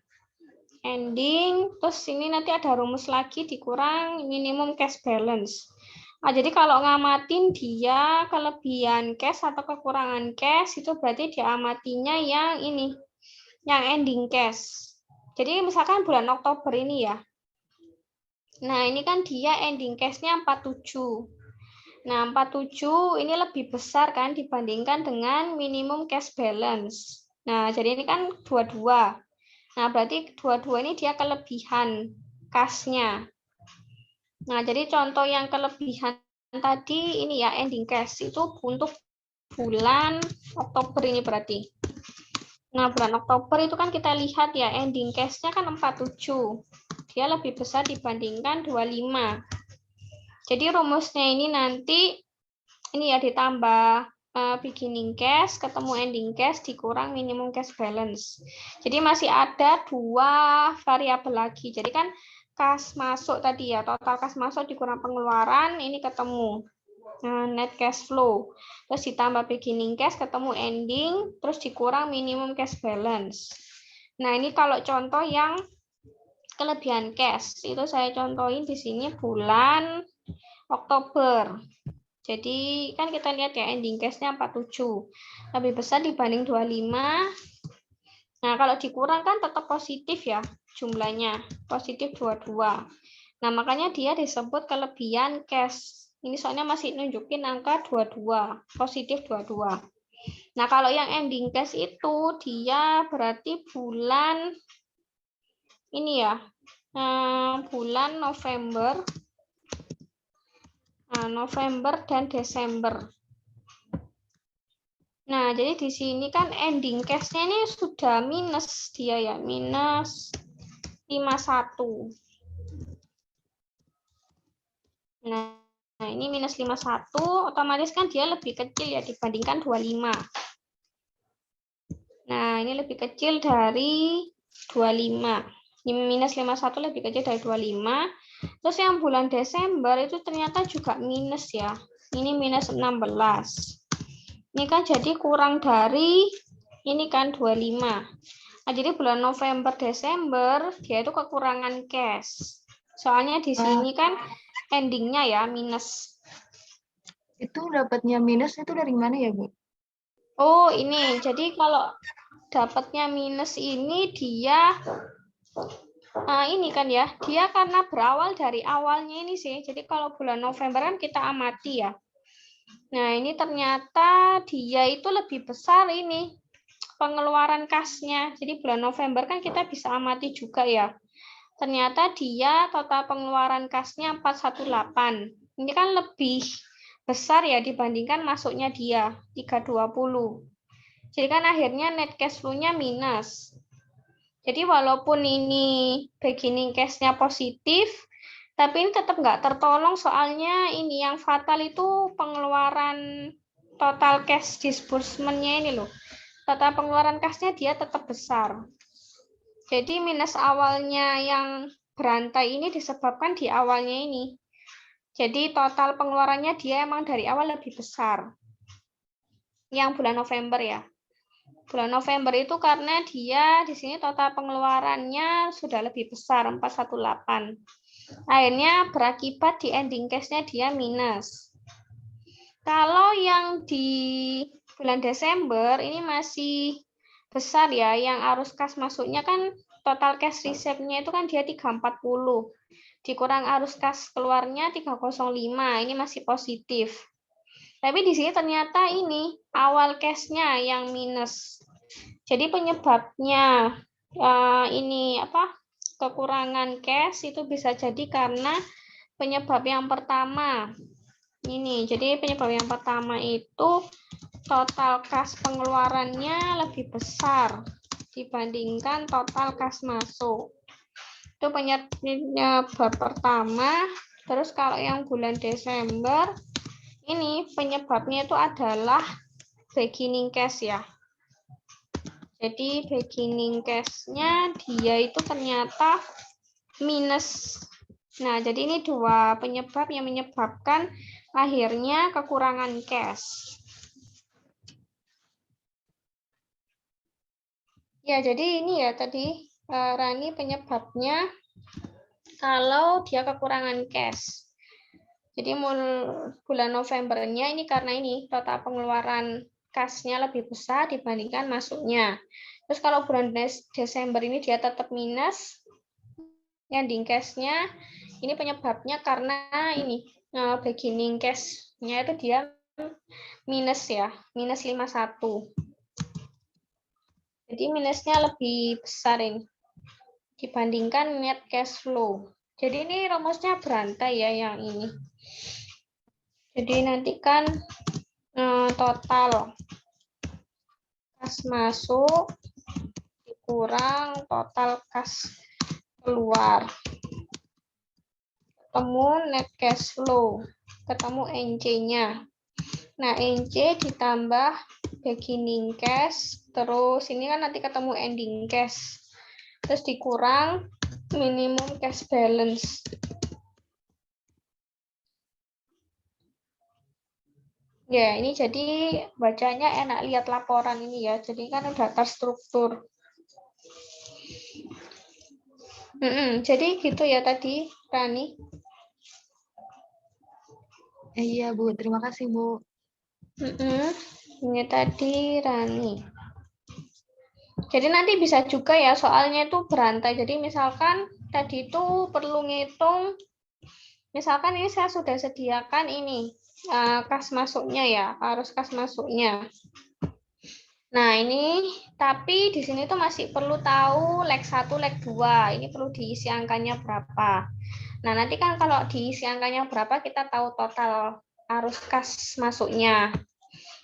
Ending, terus ini nanti ada rumus lagi dikurang minimum cash balance. Nah, jadi kalau ngamatin dia kelebihan cash atau kekurangan cash itu berarti diamatinya yang ini, yang ending cash. Jadi misalkan bulan Oktober ini ya. Nah, ini kan dia ending cash-nya 47. Nah, 47 ini lebih besar kan dibandingkan dengan minimum cash balance. Nah, jadi ini kan 22. Nah, berarti 22 ini dia kelebihan kas-nya. Nah, jadi contoh yang kelebihan tadi ini ya ending cash itu untuk bulan Oktober ini berarti. Nah, bulan Oktober itu kan kita lihat ya ending cash-nya kan 47. Dia lebih besar dibandingkan 25. Jadi rumusnya ini nanti ini ya ditambah beginning cash ketemu ending cash dikurang minimum cash balance. Jadi masih ada 2 variabel lagi. Jadi kan kas masuk tadi ya, total kas masuk dikurang pengeluaran, ini ketemu net cash flow. Terus ditambah beginning cash ketemu ending, terus dikurang minimum cash balance. Nah, ini kalau contoh yang kelebihan cash, itu saya contohin di sini bulan Oktober. Jadi kan kita lihat ya ending cash-nya 47. Lebih besar dibanding 25. Nah, kalau dikurang kan tetap positif ya jumlahnya, positif 22. Nah, makanya dia disebut kelebihan cash. Ini soalnya masih nunjukin angka 22, positif 22. Nah, kalau yang ending cash itu dia berarti bulan ini ya, bulan November, November dan Desember. Nah, jadi di sini kan ending cash-nya ini sudah minus dia ya, minus 51. Nah, ini minus 51, otomatis kan dia lebih kecil ya dibandingkan 25. Nah, ini lebih kecil dari 25. Ini minus 51 lebih kecil dari 25. Terus yang bulan Desember itu ternyata juga minus ya. Ini minus 16. Ini kan jadi kurang dari ini kan 25. Nah, jadi bulan November, Desember dia itu kekurangan cash. Soalnya di sini kan endingnya ya minus. Itu dapatnya minus itu dari mana ya, Bu? Oh, ini. Jadi kalau dapatnya minus ini dia ini kan ya. Dia karena berawal dari awalnya ini sih. Jadi kalau bulan November kan kita amati ya. Nah, ini ternyata dia itu lebih besar ini pengeluaran kasnya. Jadi bulan November kan kita bisa amati juga ya. Ternyata dia total pengeluaran kasnya 418. Ini kan lebih besar ya dibandingkan masuknya dia 320. Jadi kan akhirnya net cash flow-nya minus. Jadi walaupun ini beginning cash-nya positif, tapi ini tetap nggak tertolong soalnya ini yang fatal itu pengeluaran total cash disbursement-nya ini loh. Total pengeluaran cash-nya dia tetap besar. Jadi minus awalnya yang berantai ini disebabkan di awalnya ini. Jadi total pengeluarannya dia emang dari awal lebih besar. Yang bulan November ya. Bulan November itu karena dia di sini total pengeluarannya sudah lebih besar 418. Akhirnya berakibat di ending cash-nya dia minus. Kalau yang di bulan Desember ini masih besar ya, yang arus kas masuknya kan total cash reserve-nya itu kan dia 340. Dikurang arus kas keluarnya 305, ini masih positif. Tapi di sini ternyata ini awal cash-nya yang minus. Jadi penyebabnya ini kekurangan cash itu bisa jadi karena penyebab yang pertama ini. Jadi penyebab yang pertama itu total kas pengeluarannya lebih besar dibandingkan total kas masuk. Itu penyebab pertama. Terus kalau yang bulan Desember ini penyebabnya itu adalah beginning cash ya. Jadi beginning cash-nya dia itu ternyata minus. Nah, jadi ini dua penyebab yang menyebabkan akhirnya kekurangan cash. Ya, jadi ini ya tadi Rani penyebabnya kalau dia kekurangan cash. Jadi bulan Novembernya ini karena ini total pengeluaran kasnya lebih besar dibandingkan masuknya. Terus kalau bulan Desember ini dia tetap minus, ending cash-nya ini penyebabnya karena ini beginning cash-nya itu dia minus ya, minus 51. Jadi minusnya lebih besar ini dibandingkan net cash flow. Jadi ini rumusnya berantai ya yang ini. Jadi nanti kan total kas masuk dikurang total kas keluar. Ketemu net cash flow, ketemu NC-nya. Nah, NC ditambah beginning cash, terus ini kan nanti ketemu ending cash. Terus dikurang minimum cash balance. Ya, ini jadi bacanya enak lihat laporan ini ya. Jadi kan udah terstruktur. Jadi gitu ya tadi, Rani. Iya, Bu. Terima kasih, Bu. Ini tadi Rani. Jadi nanti bisa juga ya, soalnya itu berantai. Jadi misalkan tadi itu perlu ngitung, misalkan ini saya sudah sediakan ini kas masuknya ya, arus kas masuknya. Nah, ini tapi di sini tuh masih perlu tahu leg 1, leg 2. Ini perlu diisi angkanya berapa. Nah, nanti kan kalau diisi angkanya berapa, kita tahu total arus kas masuknya.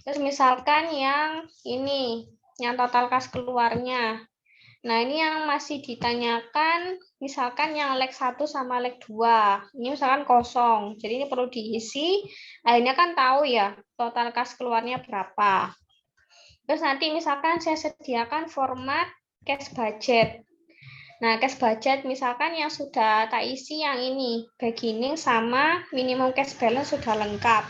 Terus misalkan yang ini, yang total kas keluarnya. Nah, ini yang masih ditanyakan, misalkan yang leg 1 sama leg 2. Ini misalkan kosong. Jadi ini perlu diisi. Akhirnya kan tahu ya, total kas keluarnya berapa. Terus nanti misalkan saya sediakan format cash budget. Nah, cash budget misalkan yang sudah tak isi yang ini, beginning sama minimum cash balance sudah lengkap.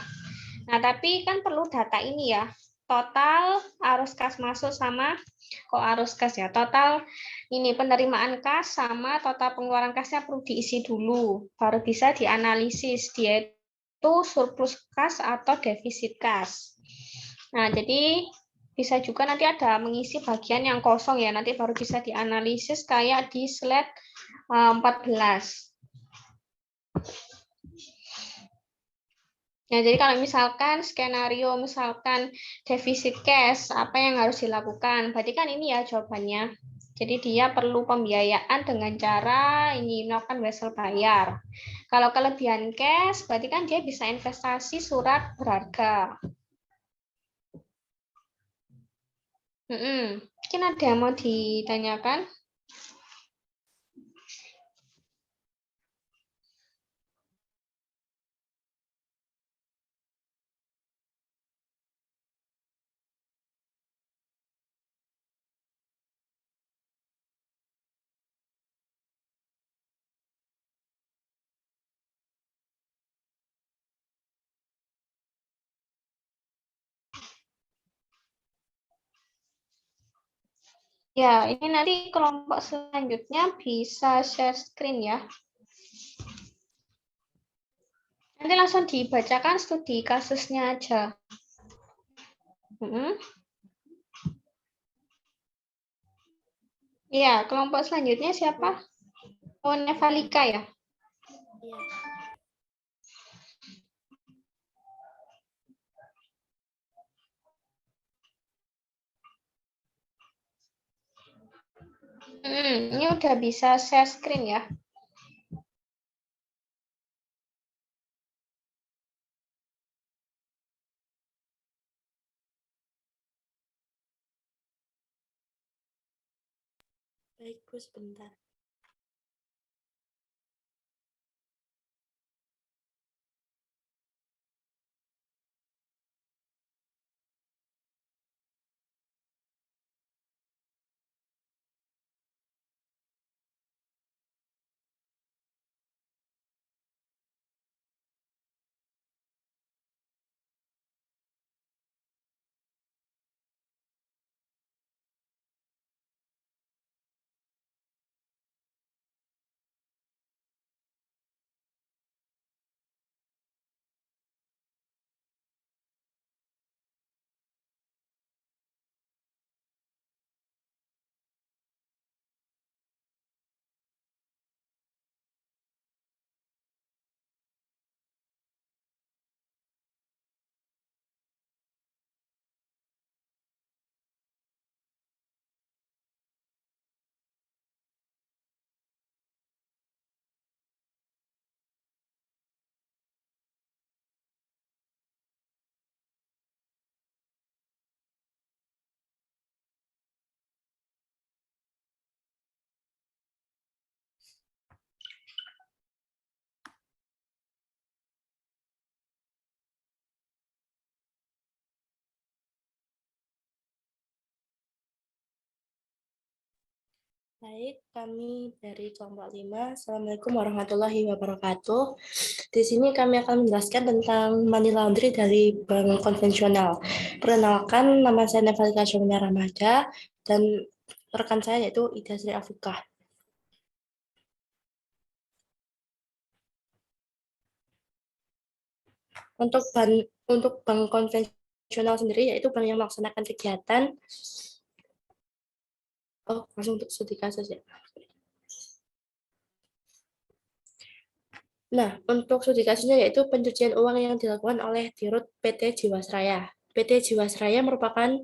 Nah, tapi kan perlu data ini ya, total arus kas masuk sama, kok arus kas ya, total ini penerimaan kas sama total pengeluaran kasnya perlu diisi dulu, baru bisa dianalisis dia itu surplus kas atau defisit kas. Nah, jadi bisa juga nanti ada mengisi bagian yang kosong ya, nanti baru bisa dianalisis kayak di slide 14. Nah, jadi kalau misalkan skenario misalkan defisit cash, apa yang harus dilakukan? Berarti kan ini ya jawabannya. Jadi dia perlu pembiayaan dengan cara ini melakukan wesel bayar. Kalau kelebihan cash, berarti kan dia bisa investasi surat berharga. Mungkin ada yang mau ditanyakan? Ya, ini nanti kelompok selanjutnya bisa share screen ya. Nanti langsung dibacakan studi kasusnya aja. Iya, kelompok selanjutnya siapa? Oh, Nevalika ya? Ini udah bisa share screen ya. Baik, Bu, sebentar. Baik, kami dari kelompok 5. Assalamualaikum warahmatullahi wabarakatuh. Di sini kami akan menjelaskan tentang money laundry dari bank konvensional. Perkenalkan, nama saya Nevalika Syomina Ramaja, dan rekan saya yaitu Ida Sri Afikah. Untuk bank konvensional sendiri, yaitu bank yang melaksanakan kegiatan. Langsung untuk studi kasus ya. Nah, untuk studi kasusnya yaitu pencucian uang yang dilakukan oleh Dirut PT Jiwasraya. PT Jiwasraya merupakan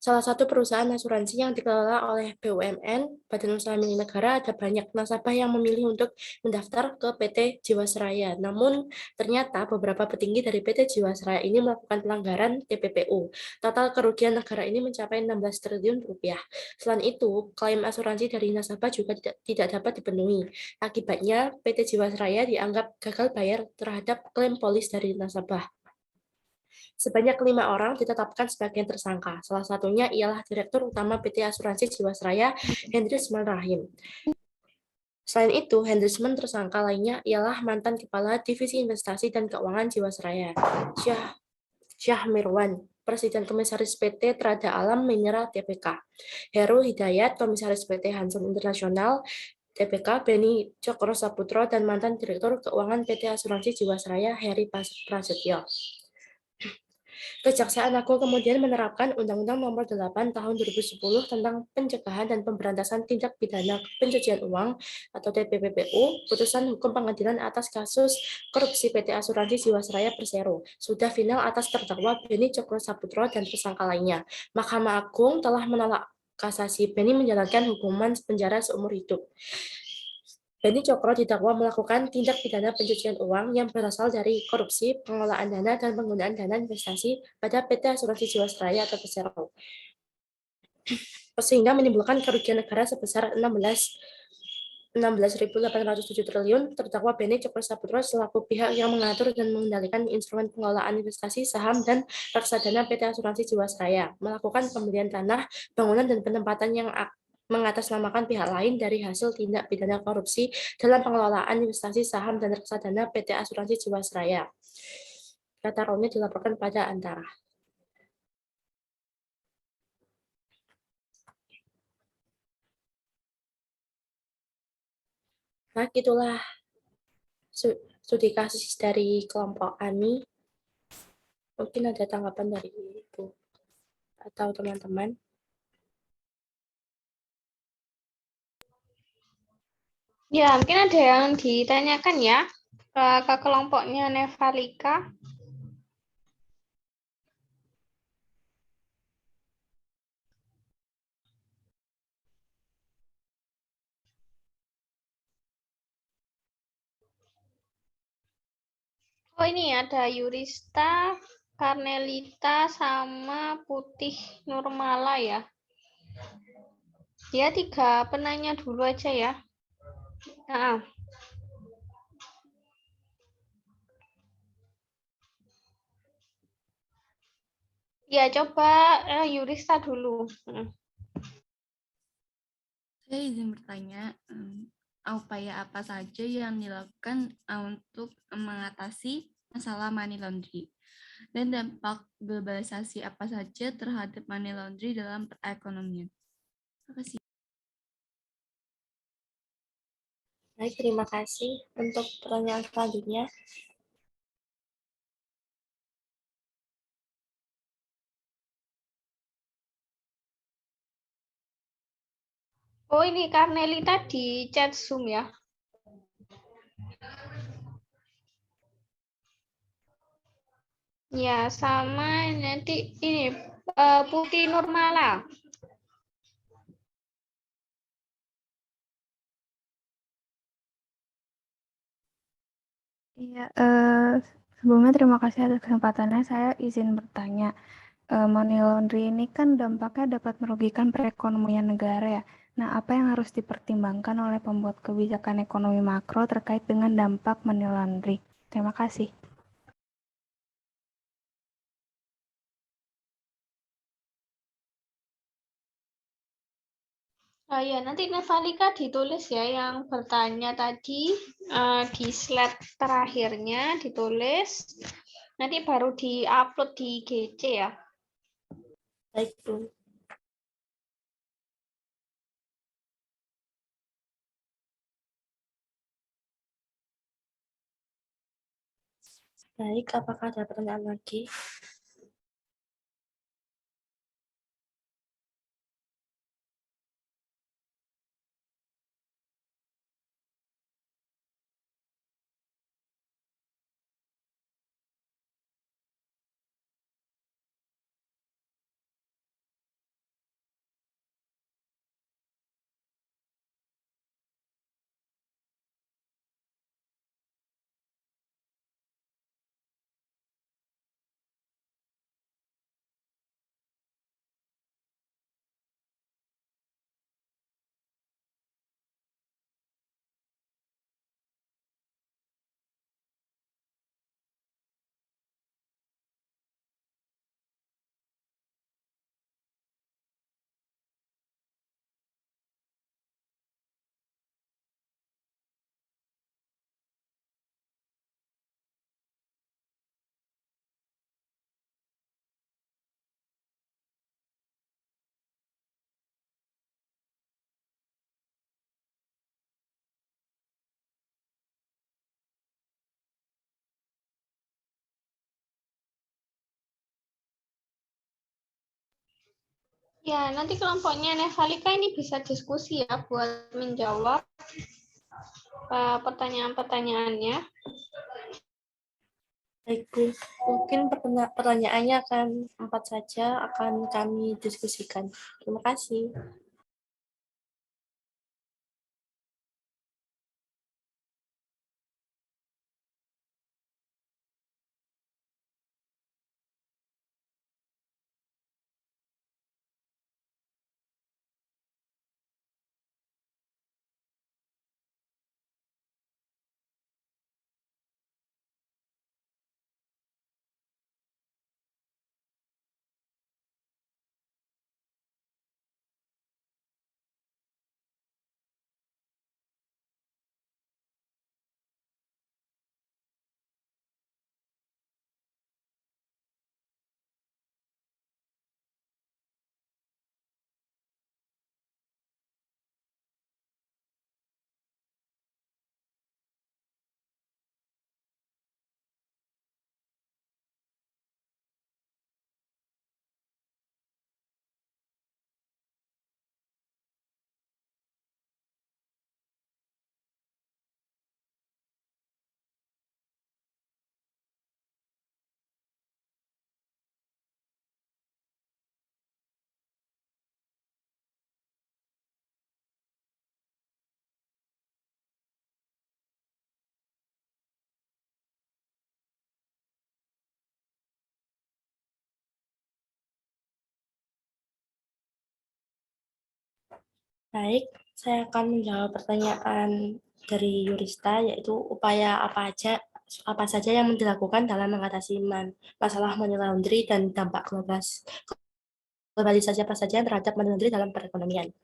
Salah satu perusahaan asuransi yang dikelola oleh BUMN, Badan Usaha Milik Negara, ada banyak nasabah yang memilih untuk mendaftar ke PT Jiwasraya. Namun, ternyata beberapa petinggi dari PT Jiwasraya ini melakukan pelanggaran TPPU. Total kerugian negara ini mencapai 16 triliun rupiah. Selain itu, klaim asuransi dari nasabah juga tidak dapat dipenuhi. Akibatnya, PT Jiwasraya dianggap gagal bayar terhadap klaim polis dari nasabah. Sebanyak 5 orang ditetapkan sebagai tersangka. Salah satunya ialah Direktur Utama PT Asuransi Jiwasraya, Hendrisman Rahim. Selain itu, Hendrisman tersangka lainnya ialah mantan Kepala Divisi Investasi dan Keuangan Jiwasraya, Syah Mirwan, Presiden Komisaris PT Trada Alam Mineral TPK, Heru Hidayat, Komisaris PT Hanson Internasional TPK, Beni Cokro Saputro, dan mantan Direktur Keuangan PT Asuransi Jiwasraya, Heri Prasetyo. Kejaksaan Agung kemudian menerapkan Undang-Undang Nomor 8 Tahun 2010 tentang Pencegahan dan Pemberantasan Tindak Pidana Pencucian Uang atau TPPU, putusan hukum pengadilan atas kasus korupsi PT Asuransi Jiwasraya Persero, sudah final atas terdakwa Beni Cokro Saputro dan tersangka lainnya. Mahkamah Agung telah menolak kasasi. Beni menjalankan hukuman penjara seumur hidup. Beni Cokro didakwa melakukan tindak pidana pencucian uang yang berasal dari korupsi, pengelolaan dana, dan penggunaan dana investasi pada PT Asuransi Jiwasraya atau Persero, sehingga menimbulkan kerugian negara sebesar 16.807 triliun. Terdakwa Beni Cokro Saputro selaku pihak yang mengatur dan mengendalikan instrumen pengelolaan investasi, saham, dan reksadana PT Asuransi Jiwasraya, melakukan pembelian tanah, bangunan, dan penempatan yang mengatasnamakan pihak lain dari hasil tindak pidana korupsi dalam pengelolaan investasi saham dan reksadana PT Asuransi Jiwasraya. Kata Romi dilaporkan pada Antara. Nah, itulah studi kasus dari kelompok Ani. Mungkin ada tanggapan dari Ibu atau teman-teman. Ya, mungkin ada yang ditanyakan ya ke kelompoknya Nevalika. Oh, ini ada Yurista, Karnelita, sama Putih Nurmala ya. Ya, 3 penanya dulu aja ya. Nah, ya coba Yurista dulu. Saya izin bertanya, upaya apa saja yang dilakukan untuk mengatasi masalah money laundry? Dan dampak globalisasi apa saja terhadap money laundry dalam perekonomian? Terima kasih. Baik, terima kasih. Untuk pertanyaan selanjutnya, Oh, ini Karnelita di chat Zoom ya. Ya, sama nanti ini Putih Nurmala. Iya, sebelumnya terima kasih atas kesempatannya. Saya izin bertanya, money laundry ini kan dampaknya dapat merugikan perekonomian negara ya. Nah, apa yang harus dipertimbangkan oleh pembuat kebijakan ekonomi makro terkait dengan dampak money laundry? Terima kasih. Ya, nanti Nevalika ditulis ya yang bertanya tadi di slide terakhirnya ditulis. Nanti baru di-upload di GC ya. baik Bu. Baik, apakah ada pertanyaan lagi? Ya, nanti kelompoknya Nevalika ini bisa diskusi ya buat menjawab pertanyaan-pertanyaannya. Baik, Bu. Mungkin pertanyaannya akan 4 saja akan kami diskusikan. Terima kasih. Baik, saya akan menjawab pertanyaan dari Yurista, yaitu upaya apa saja yang dilakukan dalam mengatasi masalah money laundry dan dampak globalisasi apa saja terhadap money laundry dalam perekonomian.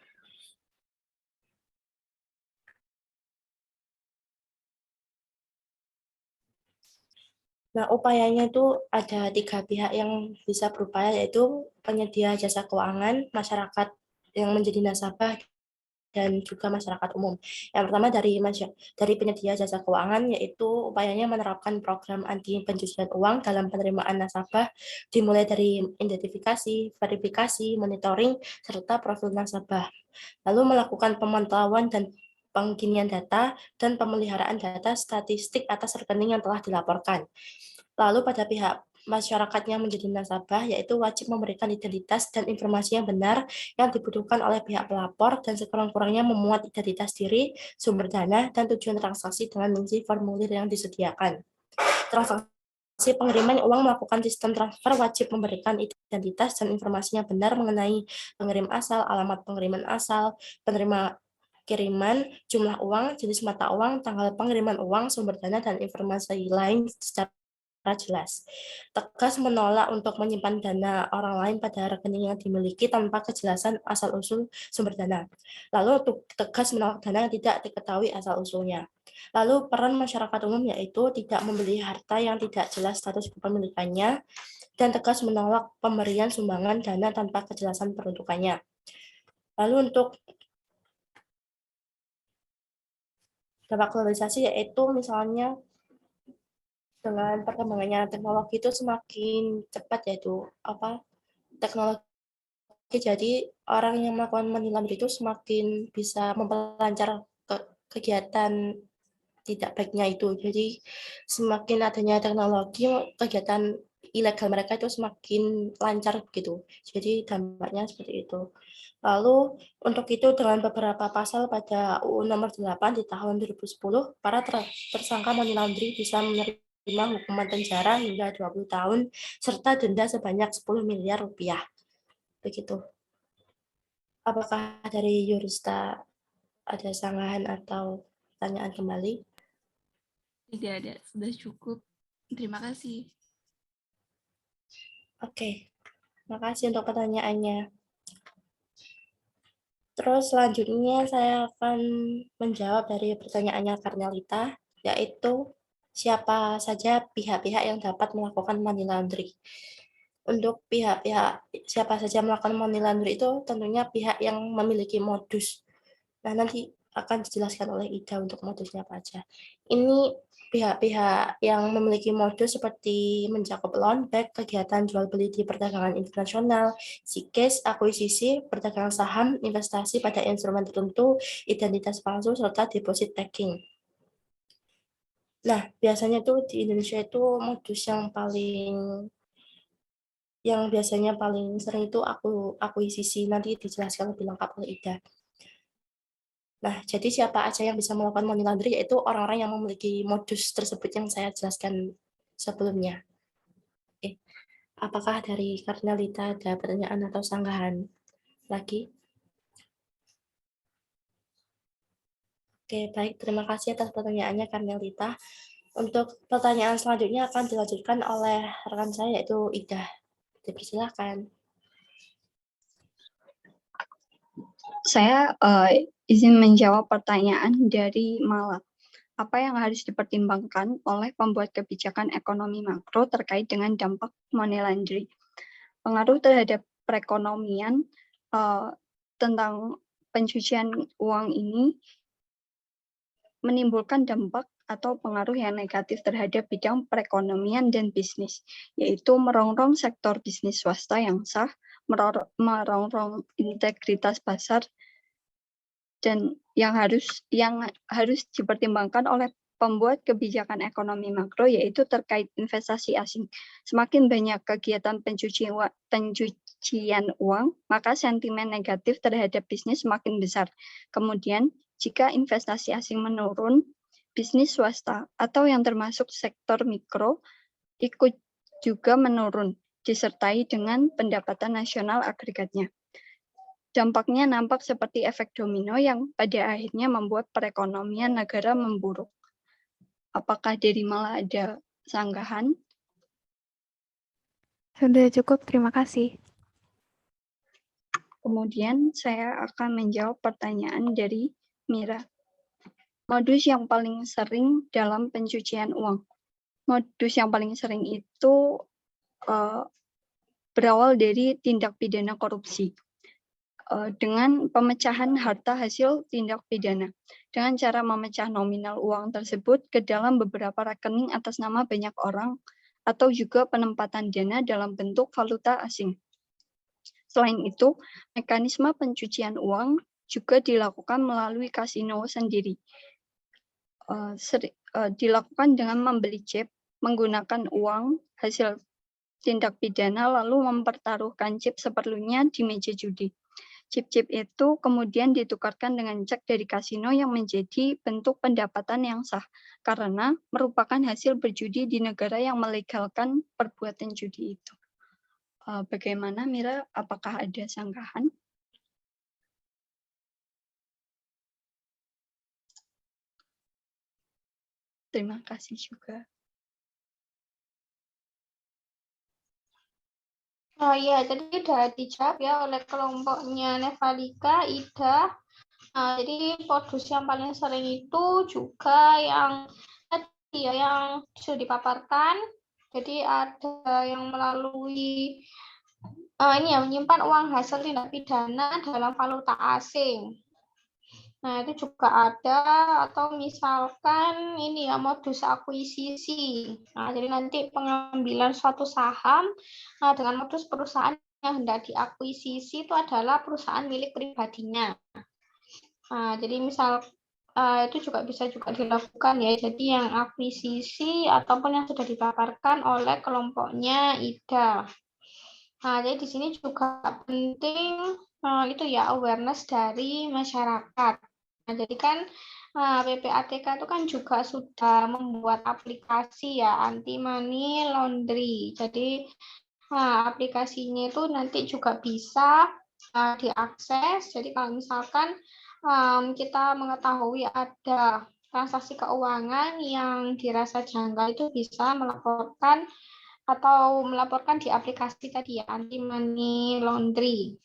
Nah, upayanya itu ada 3 pihak yang bisa berupaya, yaitu penyedia jasa keuangan, masyarakat yang menjadi nasabah, dan juga masyarakat umum. Yang pertama dari penyedia jasa keuangan, yaitu upayanya menerapkan program anti pencucian uang dalam penerimaan nasabah, dimulai dari identifikasi, verifikasi, monitoring, serta profil nasabah. Lalu melakukan pemantauan dan pengkinian data dan pemeliharaan data statistik atas rekening yang telah dilaporkan. Lalu pada pihak masyarakat yang menjadi nasabah, yaitu wajib memberikan identitas dan informasi yang benar yang dibutuhkan oleh pihak pelapor dan sekurang-kurangnya memuat identitas diri, sumber dana, dan tujuan transaksi dengan mengisi formulir yang disediakan. Transaksi pengiriman uang melakukan sistem transfer wajib memberikan identitas dan informasi yang benar mengenai pengirim asal, alamat pengiriman asal, penerima kiriman, jumlah uang, jenis mata uang, tanggal pengiriman uang, sumber dana, dan informasi lain secara jelas. Tegas menolak untuk menyimpan dana orang lain pada rekening yang dimiliki tanpa kejelasan asal-usul sumber dana. Lalu untuk tegas menolak dana yang tidak diketahui asal-usulnya. Lalu peran masyarakat umum yaitu tidak membeli harta yang tidak jelas status kepemilikannya dan tegas menolak pemberian sumbangan dana tanpa kejelasan peruntukannya. Lalu untuk dampak globalisasi yaitu misalnya dengan perkembangannya teknologi itu semakin cepat, yaitu teknologi, jadi orang yang melakukan money laundry itu semakin bisa memperlancar kegiatan tidak baiknya itu. Jadi semakin adanya teknologi, kegiatan ilegal mereka itu semakin lancar gitu. Jadi dampaknya seperti itu. Lalu untuk itu dengan beberapa pasal pada UU nomor 8 di tahun 2010, para tersangka money laundry bisa menerima hukuman penjara hingga 20 tahun serta denda sebanyak 10 miliar rupiah. Begitu. Apakah dari Yurista ada sanggahan atau pertanyaan kembali? Tidak ada, sudah cukup. Terima kasih. Oke, makasih untuk pertanyaannya. Terus selanjutnya saya akan menjawab dari pertanyaannya Karnelita, yaitu siapa saja pihak-pihak yang dapat melakukan money laundry. Untuk pihak-pihak siapa saja melakukan money laundry itu tentunya pihak yang memiliki modus. Nah, nanti akan dijelaskan oleh Ida untuk modusnya apa aja. Ini pihak-pihak yang memiliki modus seperti mencakup loan back, kegiatan jual beli di perdagangan internasional, CCAS, akuisisi, perdagangan saham, investasi pada instrumen tertentu, identitas palsu, serta deposit taking. Nah, biasanya tuh di Indonesia itu modus yang biasanya paling sering itu akuisisi. Nanti dijelaskan lebih lengkap oleh Ida. Nah, jadi siapa aja yang bisa melakukan money laundry, yaitu orang-orang yang memiliki modus tersebut yang saya jelaskan sebelumnya. Oke. Apakah dari Karnelita ada pertanyaan atau sanggahan lagi? Oke, baik. Terima kasih atas pertanyaannya, Karnelita. Untuk pertanyaan selanjutnya akan dilanjutkan oleh rekan saya, yaitu Ida. Dipersilakan. Saya izin menjawab pertanyaan dari Mala. Apa yang harus dipertimbangkan oleh pembuat kebijakan ekonomi makro terkait dengan dampak money laundry? Pengaruh terhadap perekonomian tentang pencucian uang ini menimbulkan dampak atau pengaruh yang negatif terhadap bidang perekonomian dan bisnis, yaitu merongrong sektor bisnis swasta yang sah, merongrong integritas pasar, dan yang harus dipertimbangkan oleh pembuat kebijakan ekonomi makro, yaitu terkait investasi asing. Semakin banyak kegiatan pencucian uang, maka sentimen negatif terhadap bisnis semakin besar. Kemudian, jika investasi asing menurun, bisnis swasta atau yang termasuk sektor mikro ikut juga menurun, disertai dengan pendapatan nasional agregatnya. Dampaknya nampak seperti efek domino yang pada akhirnya membuat perekonomian negara memburuk. Apakah dari Mala ada sanggahan? Sudah cukup, terima kasih. Kemudian saya akan menjawab pertanyaan dari Mira. Modus yang paling sering dalam pencucian uang. Modus yang paling sering itu berawal dari tindak pidana korupsi. Dengan pemecahan harta hasil tindak pidana. Dengan cara memecah nominal uang tersebut ke dalam beberapa rekening atas nama banyak orang, atau juga penempatan dana dalam bentuk valuta asing. Selain itu, mekanisme pencucian uang juga dilakukan melalui kasino sendiri. Dilakukan dengan membeli chip, menggunakan uang hasil tindak pidana, lalu mempertaruhkan chip seperlunya di meja judi. Chip-chip itu kemudian ditukarkan dengan cek dari kasino yang menjadi bentuk pendapatan yang sah, karena merupakan hasil berjudi di negara yang melegalkan perbuatan judi itu. Bagaimana, Mira? Apakah ada sanggahan? Terima kasih juga. Oh iya, tadi sudah dijawab ya oleh kelompoknya Nevalika, Ida. Jadi modus yang paling sering itu juga yang tadi ya, yang sudah dipaparkan. Jadi ada yang melalui ini ya, menyimpan uang hasil tindak pidana dalam valuta asing. Nah, itu juga ada, atau misalkan ini ya, modus akuisisi. Nah, jadi nanti pengambilan suatu saham dengan modus perusahaan yang hendak diakuisisi itu adalah perusahaan milik pribadinya. Nah, jadi misal itu juga bisa juga dilakukan ya. Jadi yang akuisisi ataupun yang sudah dipaparkan oleh kelompoknya Ida. Nah, jadi di sini juga penting itu ya, awareness dari masyarakat. Nah, jadi kan PPATK itu kan juga sudah membuat aplikasi ya, anti money laundry. Jadi aplikasinya itu nanti juga bisa diakses. Jadi kalau misalkan kita mengetahui ada transaksi keuangan yang dirasa janggal, itu bisa melaporkan di aplikasi tadi ya, anti money laundry.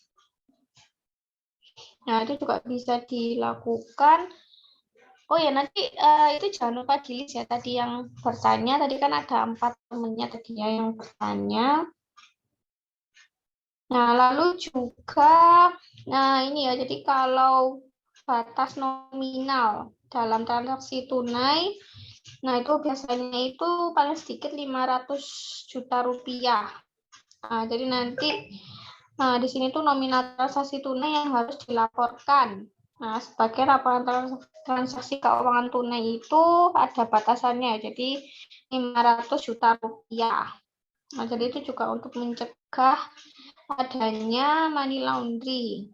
Nah, itu juga bisa dilakukan. Oh ya, nanti itu jangan lupa di list ya, tadi yang bertanya. Tadi kan ada 4 temennya tadi ya yang bertanya. Nah, lalu juga, ini ya, jadi kalau batas nominal dalam transaksi tunai, Nah, itu biasanya itu paling sedikit 500 juta rupiah. Nah, jadi nanti di sini tuh nominal transaksi tunai yang harus dilaporkan. Nah, sebagai laporan transaksi keuangan tunai itu ada batasannya, jadi 500 juta rupiah. Nah, jadi itu juga untuk mencegah adanya money laundry.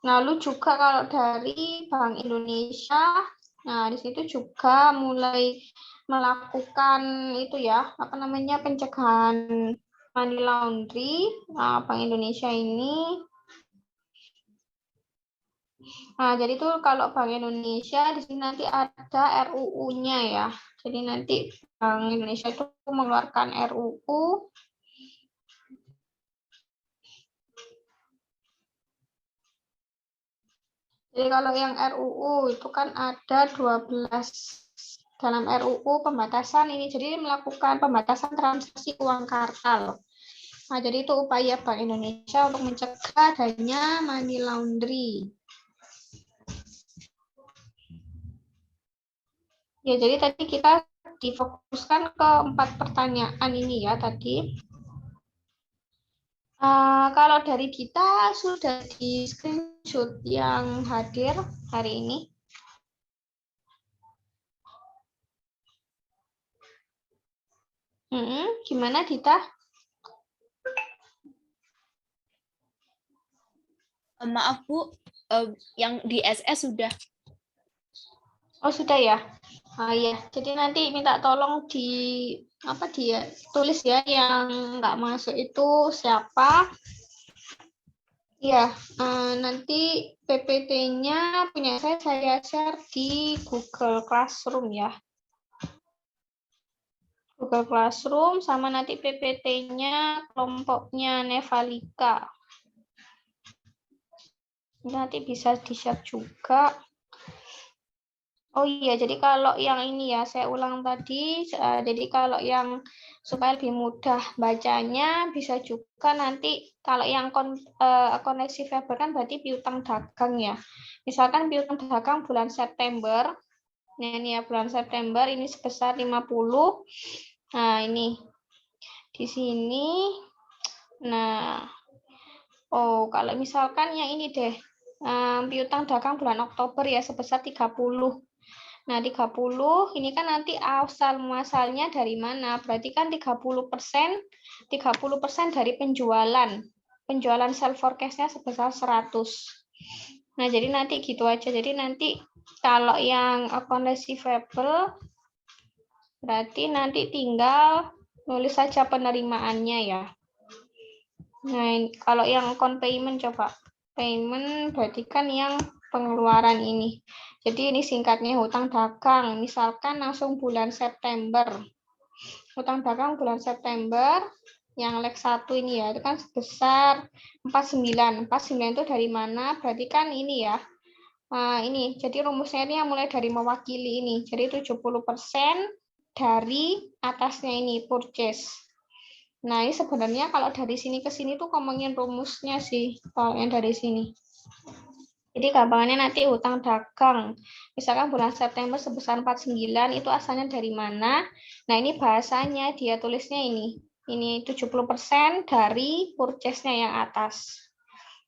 Lalu juga kalau dari Bank Indonesia, nah di situ juga mulai melakukan itu ya, pencegahan money laundry. Nah, Bank Indonesia ini. Nah, jadi itu kalau Bank Indonesia di sini nanti ada RUU-nya ya. Jadi nanti Bank Indonesia itu mengeluarkan RUU. Jadi kalau yang RUU itu kan ada 12 dalam RUU pembatasan ini. Jadi melakukan pembatasan transaksi uang kartal. Nah, jadi itu upaya Bank Indonesia untuk mencegah adanya money laundry. Ya, jadi tadi kita difokuskan ke 4 pertanyaan ini ya tadi. Kalau dari kita sudah di screenshot yang hadir hari ini. Gimana Dita? Maaf Bu, yang di SS sudah. Oh sudah ya. Ya, jadi nanti minta tolong tulis ya yang nggak masuk itu siapa. Ya, nanti PPT-nya punya saya share di Google Classroom ya. Google Classroom sama nanti PPT-nya kelompoknya Nevalika. Nanti bisa di-share juga. Oh iya, jadi kalau yang ini ya, saya ulang tadi, jadi kalau yang supaya lebih mudah bacanya, bisa juga nanti kalau yang koneksi fiber kan berarti piutang dagang ya. Misalkan piutang dagang bulan September, nah ini ya bulan September ini sebesar 50. Nah ini, di sini, nah, kalau misalkan yang ini deh, piutang dagang bulan Oktober ya sebesar 30. Nah, 30 ini kan nanti asal muasalnya dari mana? Berarti kan 30% dari penjualan. Penjualan sell forecast-nya sebesar 100. Nah, jadi nanti gitu aja. Jadi nanti kalau yang account receivable berarti nanti tinggal nulis saja penerimaannya ya. Nah, kalau yang account payment coba. Payment berarti kan yang pengeluaran ini. Jadi ini singkatnya hutang dagang. Misalkan langsung bulan September. Hutang dagang bulan September yang leg 1 ini ya, itu kan sebesar 49. 49 itu dari mana? Berarti kan ini ya. Ini. Jadi rumusnya ini yang mulai dari mewakili ini. Jadi 70% dari atasnya ini purchase. Nah, ini sebenarnya kalau dari sini ke sini tuh ngomongin rumusnya sih, kalau yang dari sini. Jadi gampangannya nanti hutang dagang. Misalkan bulan September sebesar 49 itu asalnya dari mana? Nah, ini bahasanya dia tulisnya ini. Ini 70% dari purchase-nya yang atas.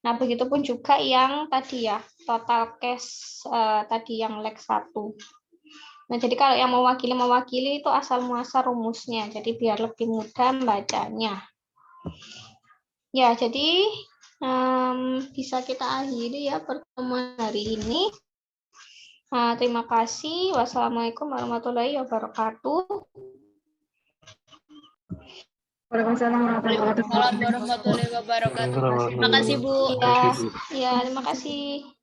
Nah, begitupun juga yang tadi ya, total cash tadi yang leg 1. Nah, jadi kalau yang mewakili itu asal muasal rumusnya. Jadi biar lebih mudah bacanya. Ya, jadi bisa kita akhiri ya pertemuan hari ini. Terima kasih. Wassalamualaikum warahmatullahi wabarakatuh. Waalaikumsalam warahmatullahi wabarakatuh. Warahmatullahi wabarakatuh. Terima kasih Bu. Ya, terima kasih.